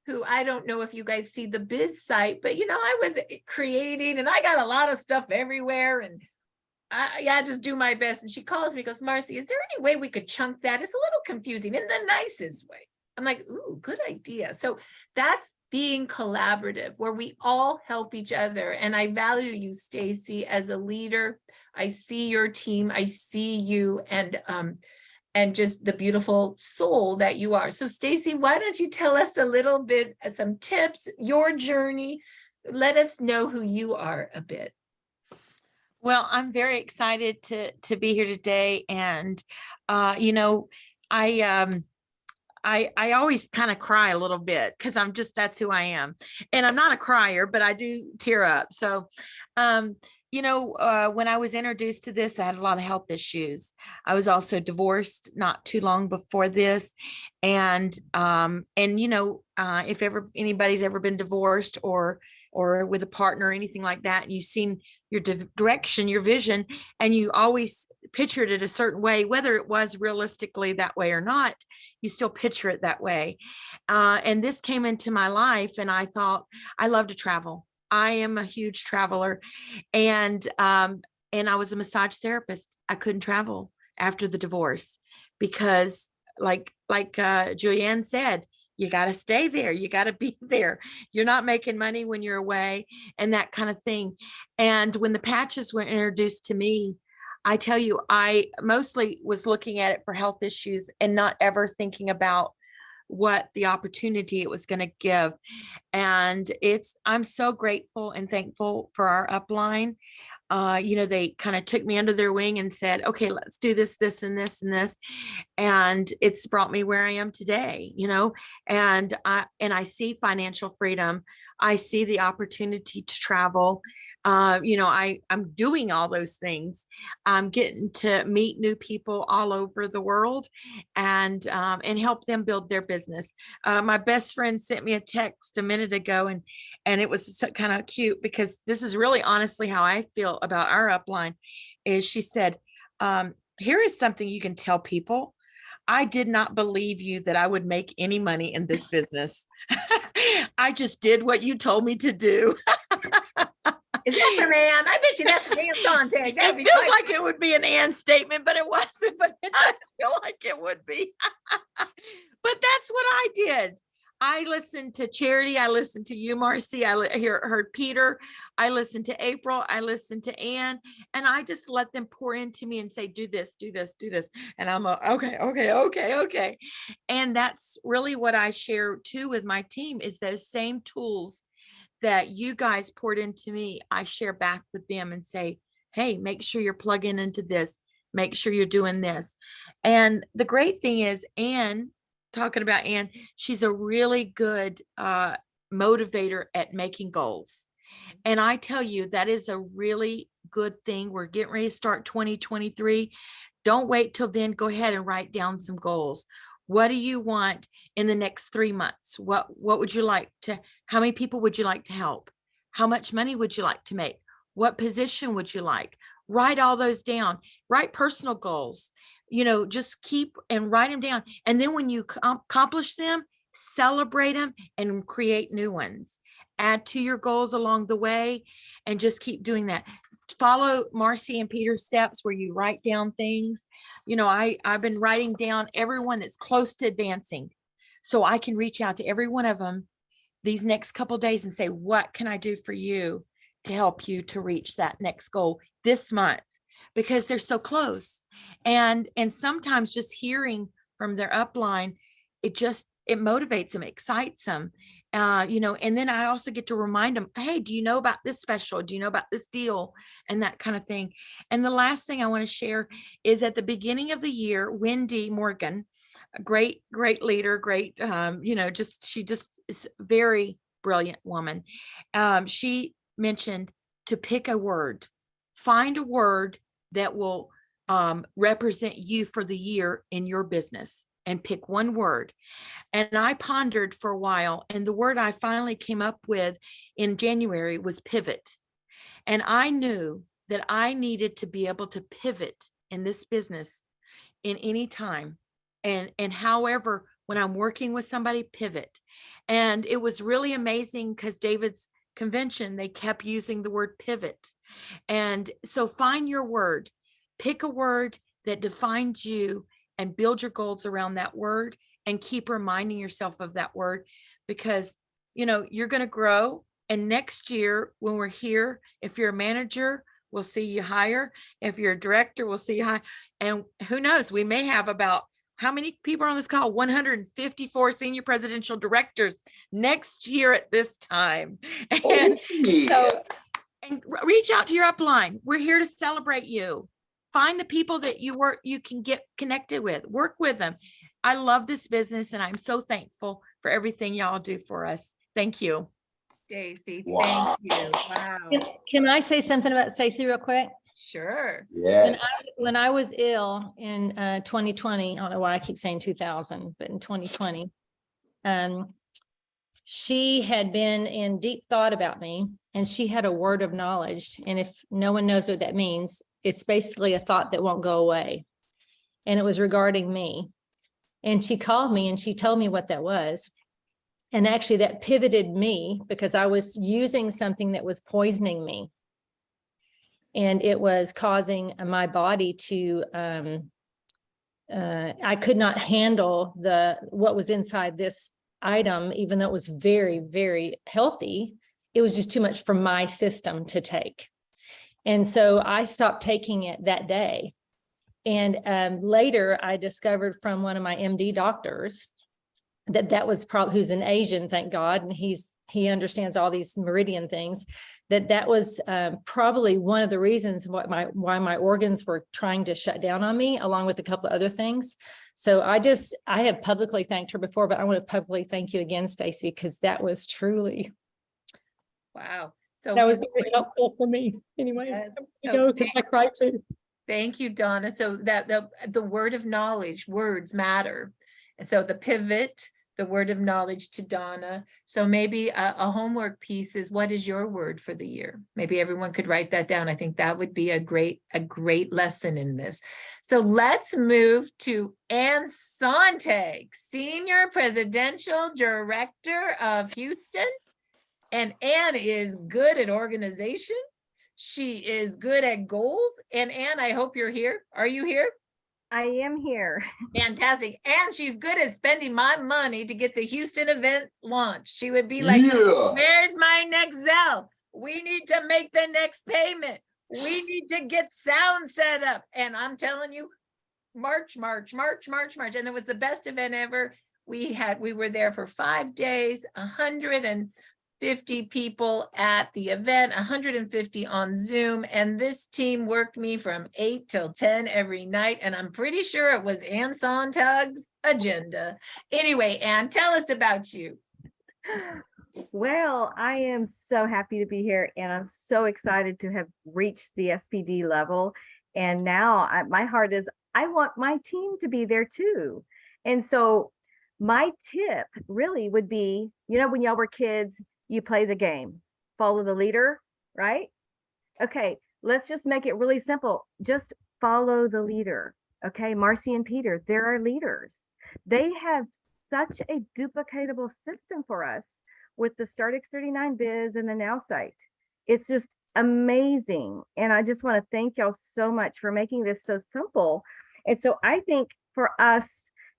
who, I don't know if you guys see the biz site, but I was creating and I got a lot of stuff everywhere, and I just do my best. And she calls me, goes, Marci, is there any way we could chunk that? It's a little confusing in the nicest way. I'm like, ooh, good idea. So that's being collaborative, where we all help each other. And I value you, Stacy, as a leader. I see your team. I see you, and just the beautiful soul that you are. So Stacy, why don't you tell us a little bit, some tips, your journey, let us know who you are a bit. Well, I'm very excited to be here today. And, I always kind of cry a little bit because that's who I am. And I'm not a crier, but I do tear up. So, when I was introduced to this, I had a lot of health issues. I was also divorced not too long before this. And if ever anybody's ever been divorced or with a partner or anything like that, and you've seen your direction, your vision, and you always pictured it a certain way, whether it was realistically that way or not, you still picture it that way. And this came into my life, and I thought, I love to travel. I am a huge traveler, and I was a massage therapist. I couldn't travel after the divorce because, like Julianne said, you got to stay there. You got to be there. You're not making money when you're away, and that kind of thing. And when the patches were introduced to me, I tell you, I mostly was looking at it for health issues and not ever thinking about what the opportunity it was going to give. And I'm so grateful and thankful for our upline. They kind of took me under their wing and said, okay, let's do this, this, and this, and this. And it's brought me where I am today, and I see financial freedom. I see the opportunity to travel. I'm doing all those things. I'm getting to meet new people all over the world and help them build their business. My best friend sent me a text a minute ago, and it was kind of cute because this is really honestly how I feel about our upline. Is she said, here is something you can tell people. I did not believe you that I would make any money in this business. I just did what you told me to do. Is that from Ann? I bet you that's an Ann Sontag. It feels like it would be an Ann statement, but it wasn't, but it does feel like it would be. But that's what I did. I listened to Charity. I listened to you, Marci. I heard Peter. I listened to April. I listened to Ann, and I just let them pour into me and say, do this, do this, do this. And I'm okay. And that's really what I share too with my team, is those same tools that you guys poured into me, I share back with them and say, hey, make sure you're plugging into this. Make sure you're doing this. And the great thing is, Anne, talking about Anne, she's a really good motivator at making goals. And I tell you, that is a really good thing. We're getting ready to start 2023. Don't wait till then. Go ahead and write down some goals. What do you want in the next 3 months? What would you like to, how many people would you like to help? How much money would you like to make? What position would you like? Write all those down. Write personal goals. Just keep and write them down. And then when you accomplish them, celebrate them and create new ones. Add to your goals along the way and just keep doing that. Follow Marci and Peter's steps where you write down things. I've been writing down everyone that's close to advancing, so I can reach out to every one of them these next couple of days and say, what can I do for you to help you to reach that next goal this month? Because they're so close. And sometimes just hearing from their upline, it motivates them, excites them. And then I also get to remind them, hey, do you know about this special? Do you know about this deal? And that kind of thing. And the last thing I want to share is at the beginning of the year, Wendy Morgan, a great leader, she just is a very brilliant woman. She mentioned to pick a word, find a word that will represent you for the year in your business, and pick one word. And I pondered for a while, and the word I finally came up with in January was pivot. And I knew that I needed to be able to pivot in this business in any time. And however, when I'm working with somebody, pivot. And it was really amazing because David's convention, they kept using the word pivot. And so find your word, pick a word that defines you and build your goals around that word, and keep reminding yourself of that word, because you're going to grow. And next year when we're here, if you're a manager, we'll see you higher. If you're a director, we'll see you high. And who knows, we may have about, how many people are on this call? 154 senior presidential directors next year at this time. And and reach out to your upline. We're here to celebrate you. Find the people that you can get connected with, work with them. I love this business, and I'm so thankful for everything y'all do for us. Thank you. Stacy, Wow. thank you. Wow. Can I say something about Stacy real quick? Sure. Yes. When I was ill in 2020, I don't know why I keep saying 2000, but in 2020, she had been in deep thought about me, and she had a word of knowledge. And if no one knows what that means, it's basically a thought that won't go away. And it was regarding me. And she called me and she told me what that was. And actually that pivoted me, because I was using something that was poisoning me. And it was causing my body to, I could not handle what was inside this item, even though it was very, very healthy. It was just too much for my system to take. And so I stopped taking it that day. And later I discovered from one of my MD doctors that was probably, who's an Asian, thank God, and he understands all these meridian things, that was probably one of the reasons why my organs were trying to shut down on me, along with a couple of other things. So I have publicly thanked her before, but I want to publicly thank you again, Stacy, because that was truly, wow. So that was very helpful for me. Anyway, Yes. because I cried too. Thank you, Donna. So that the word of knowledge, words matter. And so the pivot, the word of knowledge to Donna. So maybe a homework piece is, what is your word for the year? Maybe everyone could write that down. I think that would be a great lesson in this. So let's move to Ann Sontag, Senior Presidential Director of Houston. And Ann is good at organization. She is good at goals. And Ann, I hope you're here. Are you here? I am here. Fantastic. And she's good at spending my money to get the Houston event launched. She would be like, Yeah. where's my next Zelle? We need to make the next payment. We need to get sound set up. And I'm telling you, March. And it was the best event ever. We were there for 5 days, 50 people at the event, 150 on Zoom, and this team worked me from 8 till 10 every night, and I'm pretty sure it was Ann Sontag's agenda. Anyway, Ann, tell us about you. Well, I am so happy to be here, and I'm so excited to have reached the SPD level. And now my heart is, I want my team to be there too. And so my tip really would be, when y'all were kids, you play the game, follow the leader, right? Okay, let's just make it really simple. Just follow the leader. Okay, Marci and Peter, they're our leaders. They have such a duplicatable system for us with the Start X39 Biz and the Now site. It's just amazing. And I just want to thank y'all so much for making this so simple. And so I think for us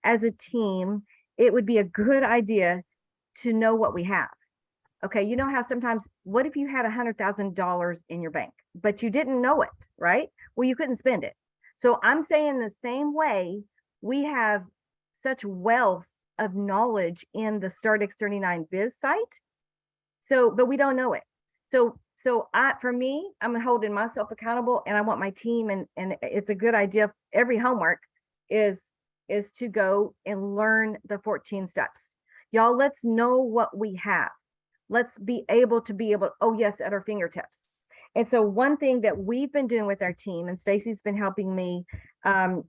as a team, it would be a good idea to know what we have. Okay, you know how sometimes, what if you had $100,000 in your bank, but you didn't know it, right? Well, you couldn't spend it. So I'm saying the same way, we have such wealth of knowledge in the Start X39 Biz site. So, but we don't know it. So for me, I'm holding myself accountable, and I want my team, and it's a good idea. Every homework is to go and learn the 14 steps. Y'all, let's know what we have. Let's be able, oh yes, at our fingertips. And so one thing that we've been doing with our team, and Stacy's been helping me,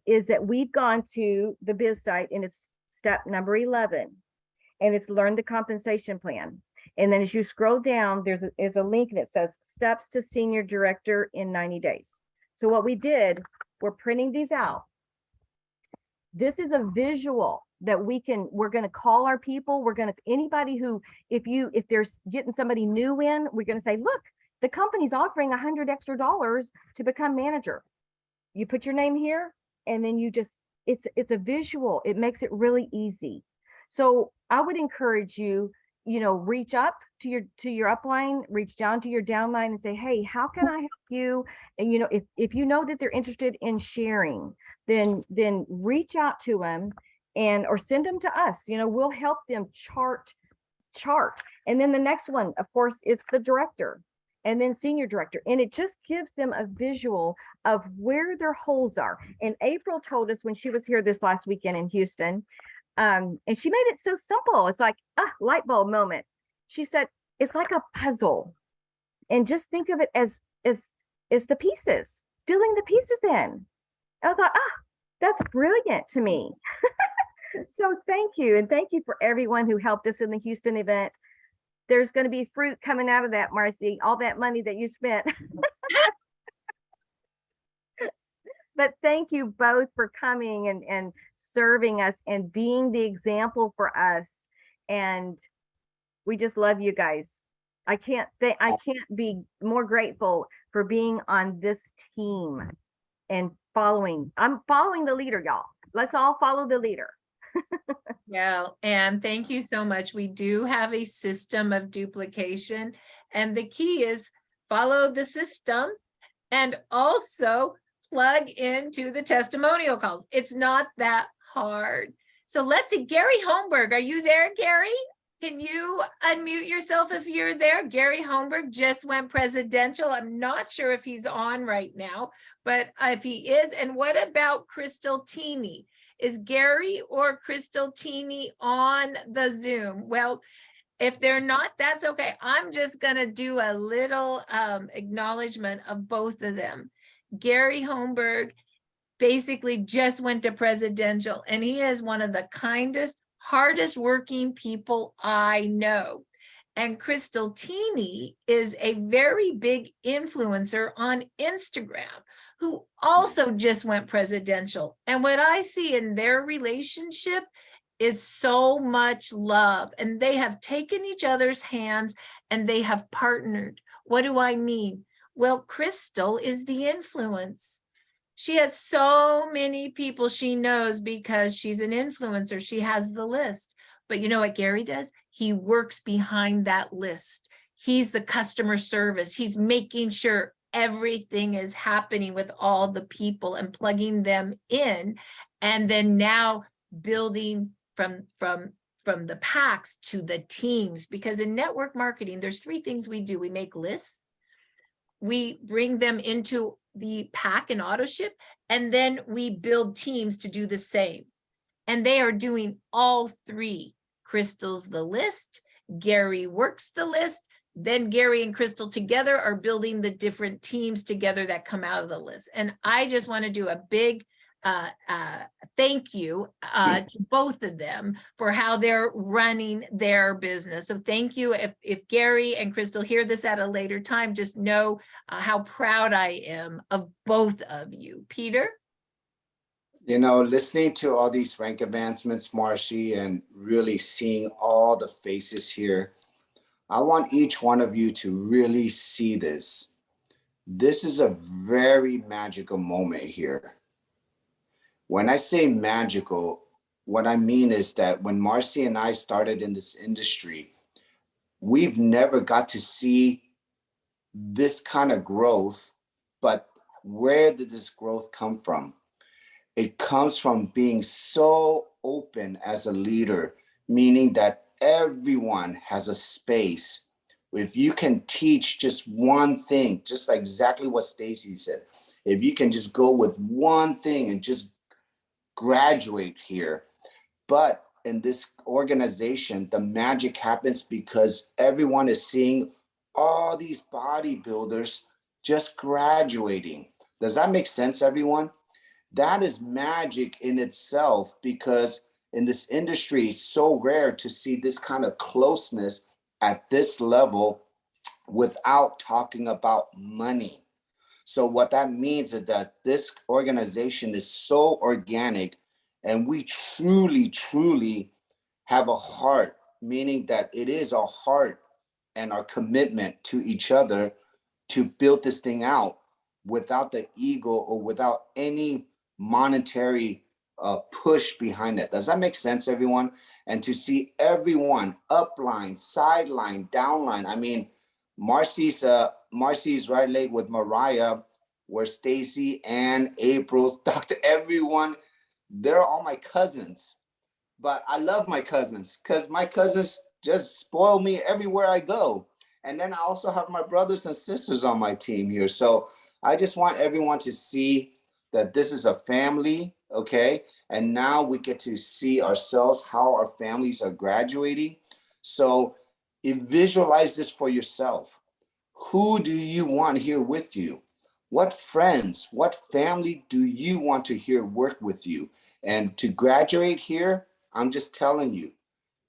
is that we've gone to the Biz site, and it's step number 11, and it's learn the compensation plan. And then as you scroll down, there's a link, and it says steps to senior director in 90 days. So what we did, we're printing these out. This is a visual that we're going to call our people. Anybody who, if there's getting somebody new in, we're going to say, look, the company's offering $100 extra to become manager. You put your name here, and then it's a visual. It makes it really easy. So I would encourage you, reach up to your upline, reach down to your downline, and say, hey, how can I help you? And if you know that they're interested in sharing, then reach out to them or send them to us. We'll help them chart. And then the next one, of course, it's the director, and then senior director. And it just gives them a visual of where their holes are. And April told us when she was here this last weekend in Houston, and she made it so simple. It's like a light bulb moment. She said, it's like a puzzle. And just think of it as the pieces, filling the pieces in. I thought, that's brilliant to me. So thank you. And thank you for everyone who helped us in the Houston event. There's going to be fruit coming out of that, Marci, all that money that you spent. But thank you both for coming and serving us and being the example for us. And we just love you guys. I can't be more grateful for being on this team and I'm following the leader, y'all. Let's all follow the leader. Yeah, and thank you so much. We do have a system of duplication, and the key is follow the system and also plug into the testimonial calls. It's not that hard. So let's see, Gary Holmberg, are you there, Gary? Can you unmute yourself if you're there? Gary Holmberg just went presidential. I'm not sure if he's on right now, but if he is, and what about Crystal Teeny? Is Gary or Crystal Teeny on the Zoom? Well, if they're not, that's okay. I'm just gonna do a little acknowledgement of both of them. Gary Holmberg basically just went to presidential, and he is one of the kindest, hardest working people I know. And Crystal Teeny is a very big influencer on Instagram who also just went presidential. And what I see in their relationship is so much love, and they have taken each other's hands and they have partnered. What do I mean? Well, Crystal is the influence. She has so many people she knows because she's an influencer. She has the list. But you know what Gary does? He works behind that list. He's the customer service. He's making sure everything is happening with all the people and plugging them in. And then now building from from the packs to the teams, because in network marketing, there's three things we do. We make lists, we bring them into the pack and auto ship, and then we build teams to do the same. And they are doing all three. Crystal's the list, Gary works the list, then Gary and Crystal together are building the different teams together that come out of the list. And I just want to do a big thank you to both of them for how they're running their business. So thank you. If Gary and Crystal hear this at a later time, just know how proud I am of both of you. Peter? You know, listening to all these rank advancements, Marci, and really seeing all the faces here, I want each one of you to really see this. This is a very magical moment here. When I say magical, what I mean is that when Marci and I started in this industry, we've never got to see this kind of growth, but where did this growth come from? It comes from being so open as a leader, meaning that everyone has a space. If you can teach just one thing, just like exactly what Stacy said, if you can just go with one thing and just graduate here. But in this organization, the magic happens because everyone is seeing all these bodybuilders just graduating. Does that make sense, everyone? That is magic in itself, because in this industry, it's so rare to see this kind of closeness at this level without talking about money. So what that means is that this organization is so organic, and we truly, truly have a heart, meaning that it is our heart and our commitment to each other to build this thing out without the ego or without any monetary push behind it. Does that make sense, everyone? And to see everyone upline, sideline, downline. I mean, Marci's right leg with Mariah, where Stacy and April's Dr. Everyone, they're all my cousins. But I love my cousins because my cousins just spoil me everywhere I go. And then I also have my brothers and sisters on my team here. So I just want everyone to see that this is a family, okay? And now we get to see ourselves, how our families are graduating. So visualize this for yourself. Who do you want here with you? What friends, what family do you want to here work with you? And to graduate here, I'm just telling you,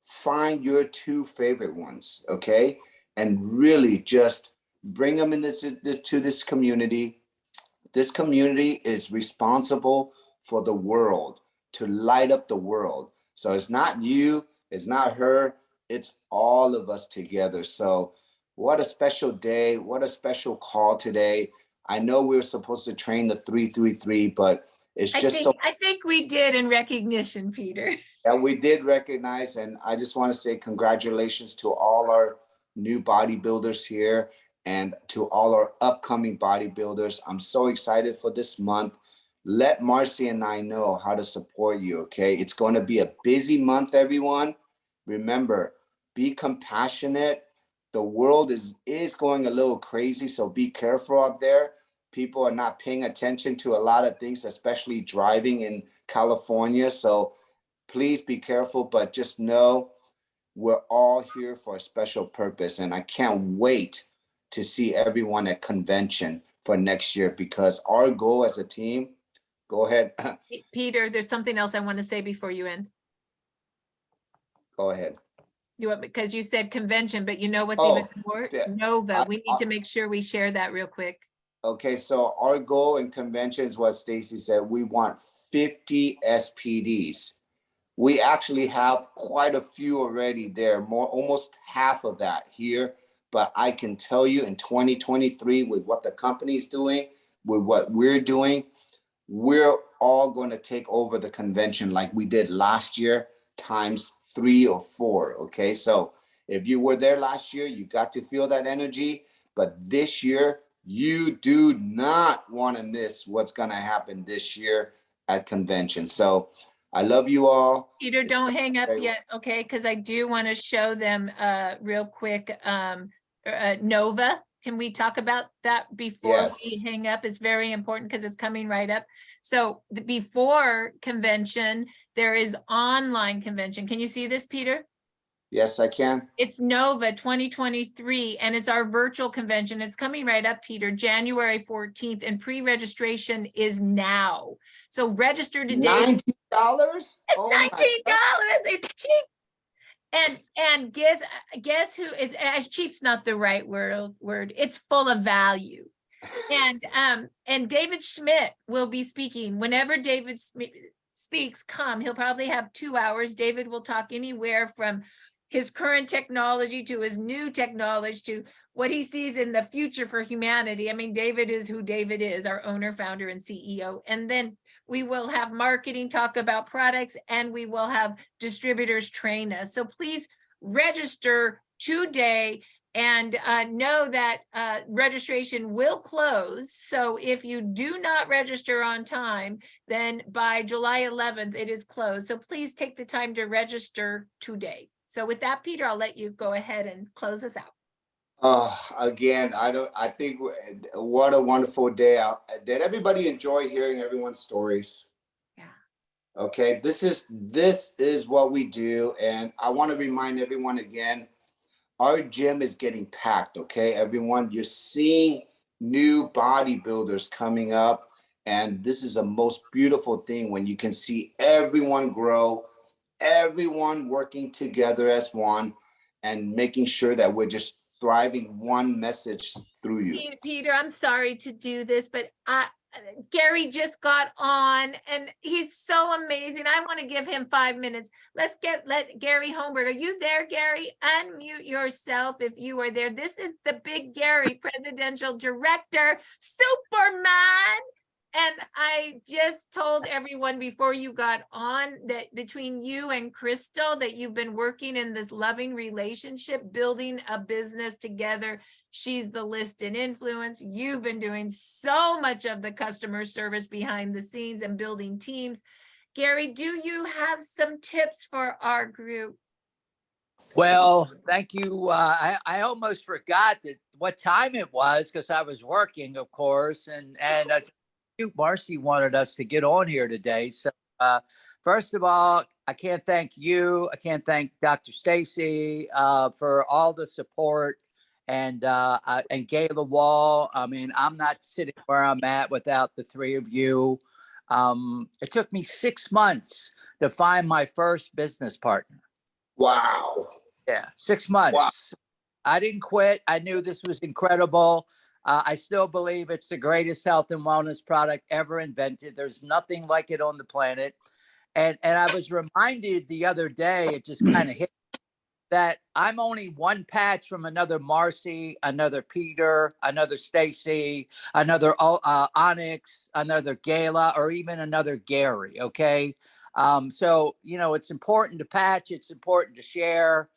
find your two favorite ones, okay? And really just bring them into this community. This community is responsible for the world, to light up the world. So it's not you, it's not her, it's all of us together. So what a special day, what a special call today. I know we were supposed to train the 333, but it's just I think we did in recognition, Peter. Yeah, we did recognize, and I just want to say congratulations to all our new bodybuilders here and to all our upcoming bodybuilders. I'm so excited for this month. Let Marci and I know how to support you, okay? It's going to be a busy month, everyone. Remember, be compassionate. The world is going a little crazy, so be careful out there. People are not paying attention to a lot of things, especially driving in California. So please be careful, but just know we're all here for a special purpose. And I can't wait to see everyone at convention for next year, because our goal as a team, go ahead. Peter, there's something else I want to say before you end. Go ahead. Because you said convention, but you know what's Oh, even more? yeah. Nova. We need to make sure we share that real quick. Okay, so our goal in convention is what Stacy said. We want 50 SPDs. We actually have quite a few already there, almost half of that here. But I can tell you in 2023, with what the company's doing, with what we're doing, we're all going to take over the convention like we did last year times 3 or 4. Okay, so if you were there last year, you got to feel that energy. But this year, you do not want to miss what's going to happen this year at convention. So I love you all. Peter, It's don't been hang up great. yet, okay? Because I do want to show them real quick. Nova, can we talk about that before we Yes. hang up? It's very important because it's coming right up. So the before convention, there is online convention. Can you see this, Peter? Yes, I can. It's Nova 2023, and it's our virtual convention. It's coming right up, Peter, January 14th, and pre-registration is now. So register today. $19? It's Oh my $19. God. It's cheap. And guess who is, as cheap's not the right word. It's full of value. And David Schmidt will be speaking. Whenever David speaks, come. He'll probably have 2 hours. David will talk anywhere from his current technology to his new technology to what he sees in the future for humanity. I mean, David is who David is, our owner, founder, and CEO. And then we will have marketing talk about products, and we will have distributors train us. So please register today, and know that registration will close. So if you do not register on time, then by July 11th, it is closed. So please take the time to register today. So with that, Peter, I'll let you go ahead and close us out. Again, I think what a wonderful day. Did everybody enjoy hearing everyone's stories? Yeah. Okay, this is what we do. And I want to remind everyone again, our gym is getting packed. Okay, everyone, you're seeing new bodybuilders coming up. And this is a most beautiful thing when you can see everyone grow, everyone working together as one, and making sure that we're just thriving one message through you. Peter, I'm sorry to do this, but Gary just got on and he's so amazing. I want to give him 5 minutes. Let Gary Holmberg. Are you there, Gary? Unmute yourself if you are there. This is the big Gary, presidential director, Superman. And I just told everyone before you got on that between you and Crystal, that you've been working in this loving relationship, building a business together. She's the list and influence. You've been doing so much of the customer service behind the scenes and building teams. Gary, do you have some tips for our group? Well, thank you. I almost forgot what time it was because I was working, of course, and Marci wanted us to get on here today. So first of all, I can't thank you. I can't thank Dr. Stacy for all the support, and Gayla Wall. I mean, I'm not sitting where I'm at without the three of you. It took me 6 months to find my first business partner. Wow. Yeah, 6 months. Wow. I didn't quit. I knew this was incredible. I still believe it's the greatest health and wellness product ever invented. There's nothing like it on the planet. And I was reminded the other day, it just kind of hit that I'm only one patch from another Marci, another Peter, another Stacy, another Onyx, another Gayla, or even another Gary. Okay. So, it's important to patch. It's important to share.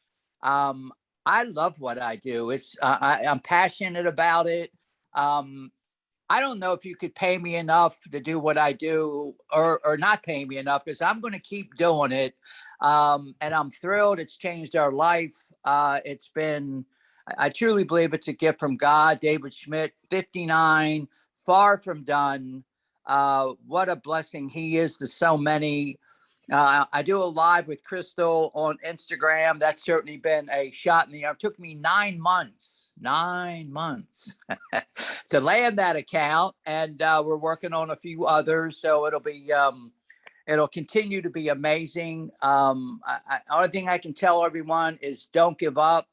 I love what I do. I'm passionate about it. I don't know if you could pay me enough to do what I do or not pay me enough, because I'm going to keep doing it. And I'm thrilled. It's changed our life. I truly believe it's a gift from God. David Schmidt, 59, far from done. What a blessing he is to so many. I do a live with Crystal on Instagram. That's certainly been a shot in the arm. It took me 9 months to land that account. And we're working on a few others. So it'll continue to be amazing. Only thing I can tell everyone is don't give up.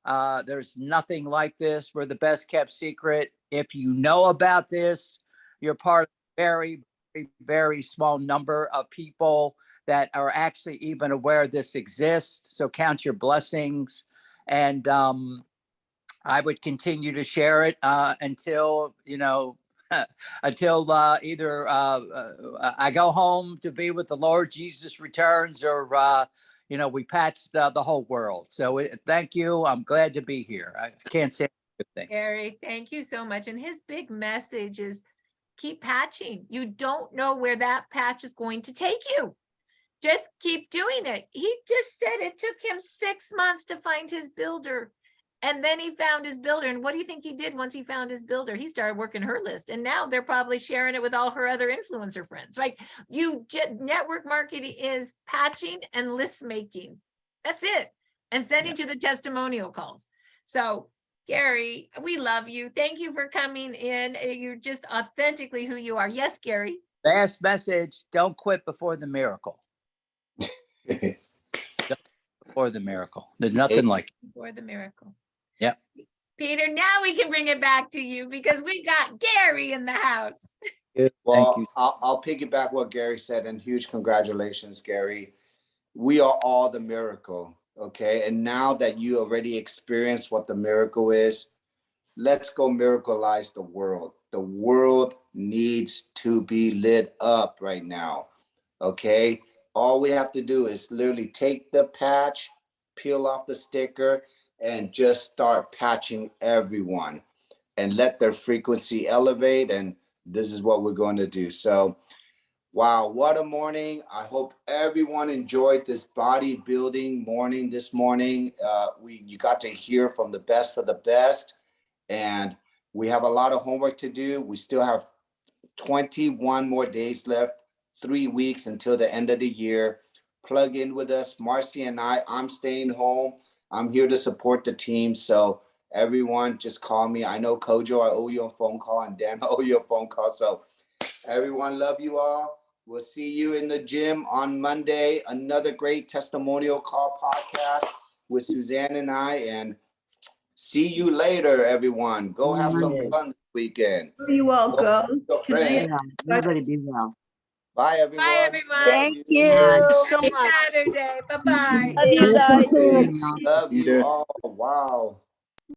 There's nothing like this. We're the best kept secret. If you know about this, you're part of a very, very, very small number of people that are actually even aware this exists. So count your blessings. And I would continue to share it until, until either I go home to be with the Lord, Jesus returns, or, we patch the whole world. So thank you. I'm glad to be here. I can't say good things. Gary, thank you so much. And his big message is keep patching. You don't know where that patch is going to take you. just keep doing it. He just said it took him 6 months to find his builder. And then he found his builder. And what do you think he did once he found his builder? He started working her list. And now they're probably sharing it with all her other influencer friends. Like network marketing is patching and list making. That's it. And sending to the testimonial calls. So Gary, we love you. Thank you for coming in. You're just authentically who you are. Yes, Gary. Last message, don't quit before the miracle. Before the miracle. There's nothing like it. Before the miracle. Yep. Peter, now we can bring it back to you because we got Gary in the house. Well, Thank you. I'll piggyback what Gary said, and huge congratulations, Gary. We are all the miracle, okay? And now that you already experienced what the miracle is, let's go miracleize the world. The world needs to be lit up right now, okay? All we have to do is literally take the patch, peel off the sticker, and just start patching everyone and let their frequency elevate. And this is what we're going to do. So, wow, what a morning. I hope everyone enjoyed this bodybuilding morning this morning. You got to hear from the best of the best. And we have a lot of homework to do. We still have 21 more days left, 3 weeks until the end of the year. Plug in with us, Marci and I'm staying home. I'm here to support the team. So everyone just call me. I know Kojo, I owe you a phone call, and Dan, I owe you a phone call. So everyone, love you all. We'll see you in the gym on Monday. Another great testimonial call podcast with Suzanne and I. And see you later, everyone. Go have some fun this weekend. You all go. Everybody be well. Bye, everyone. Bye, everyone. Thank you so Happy much. Saturday. Bye-bye. Love you guys. Love you all. Wow.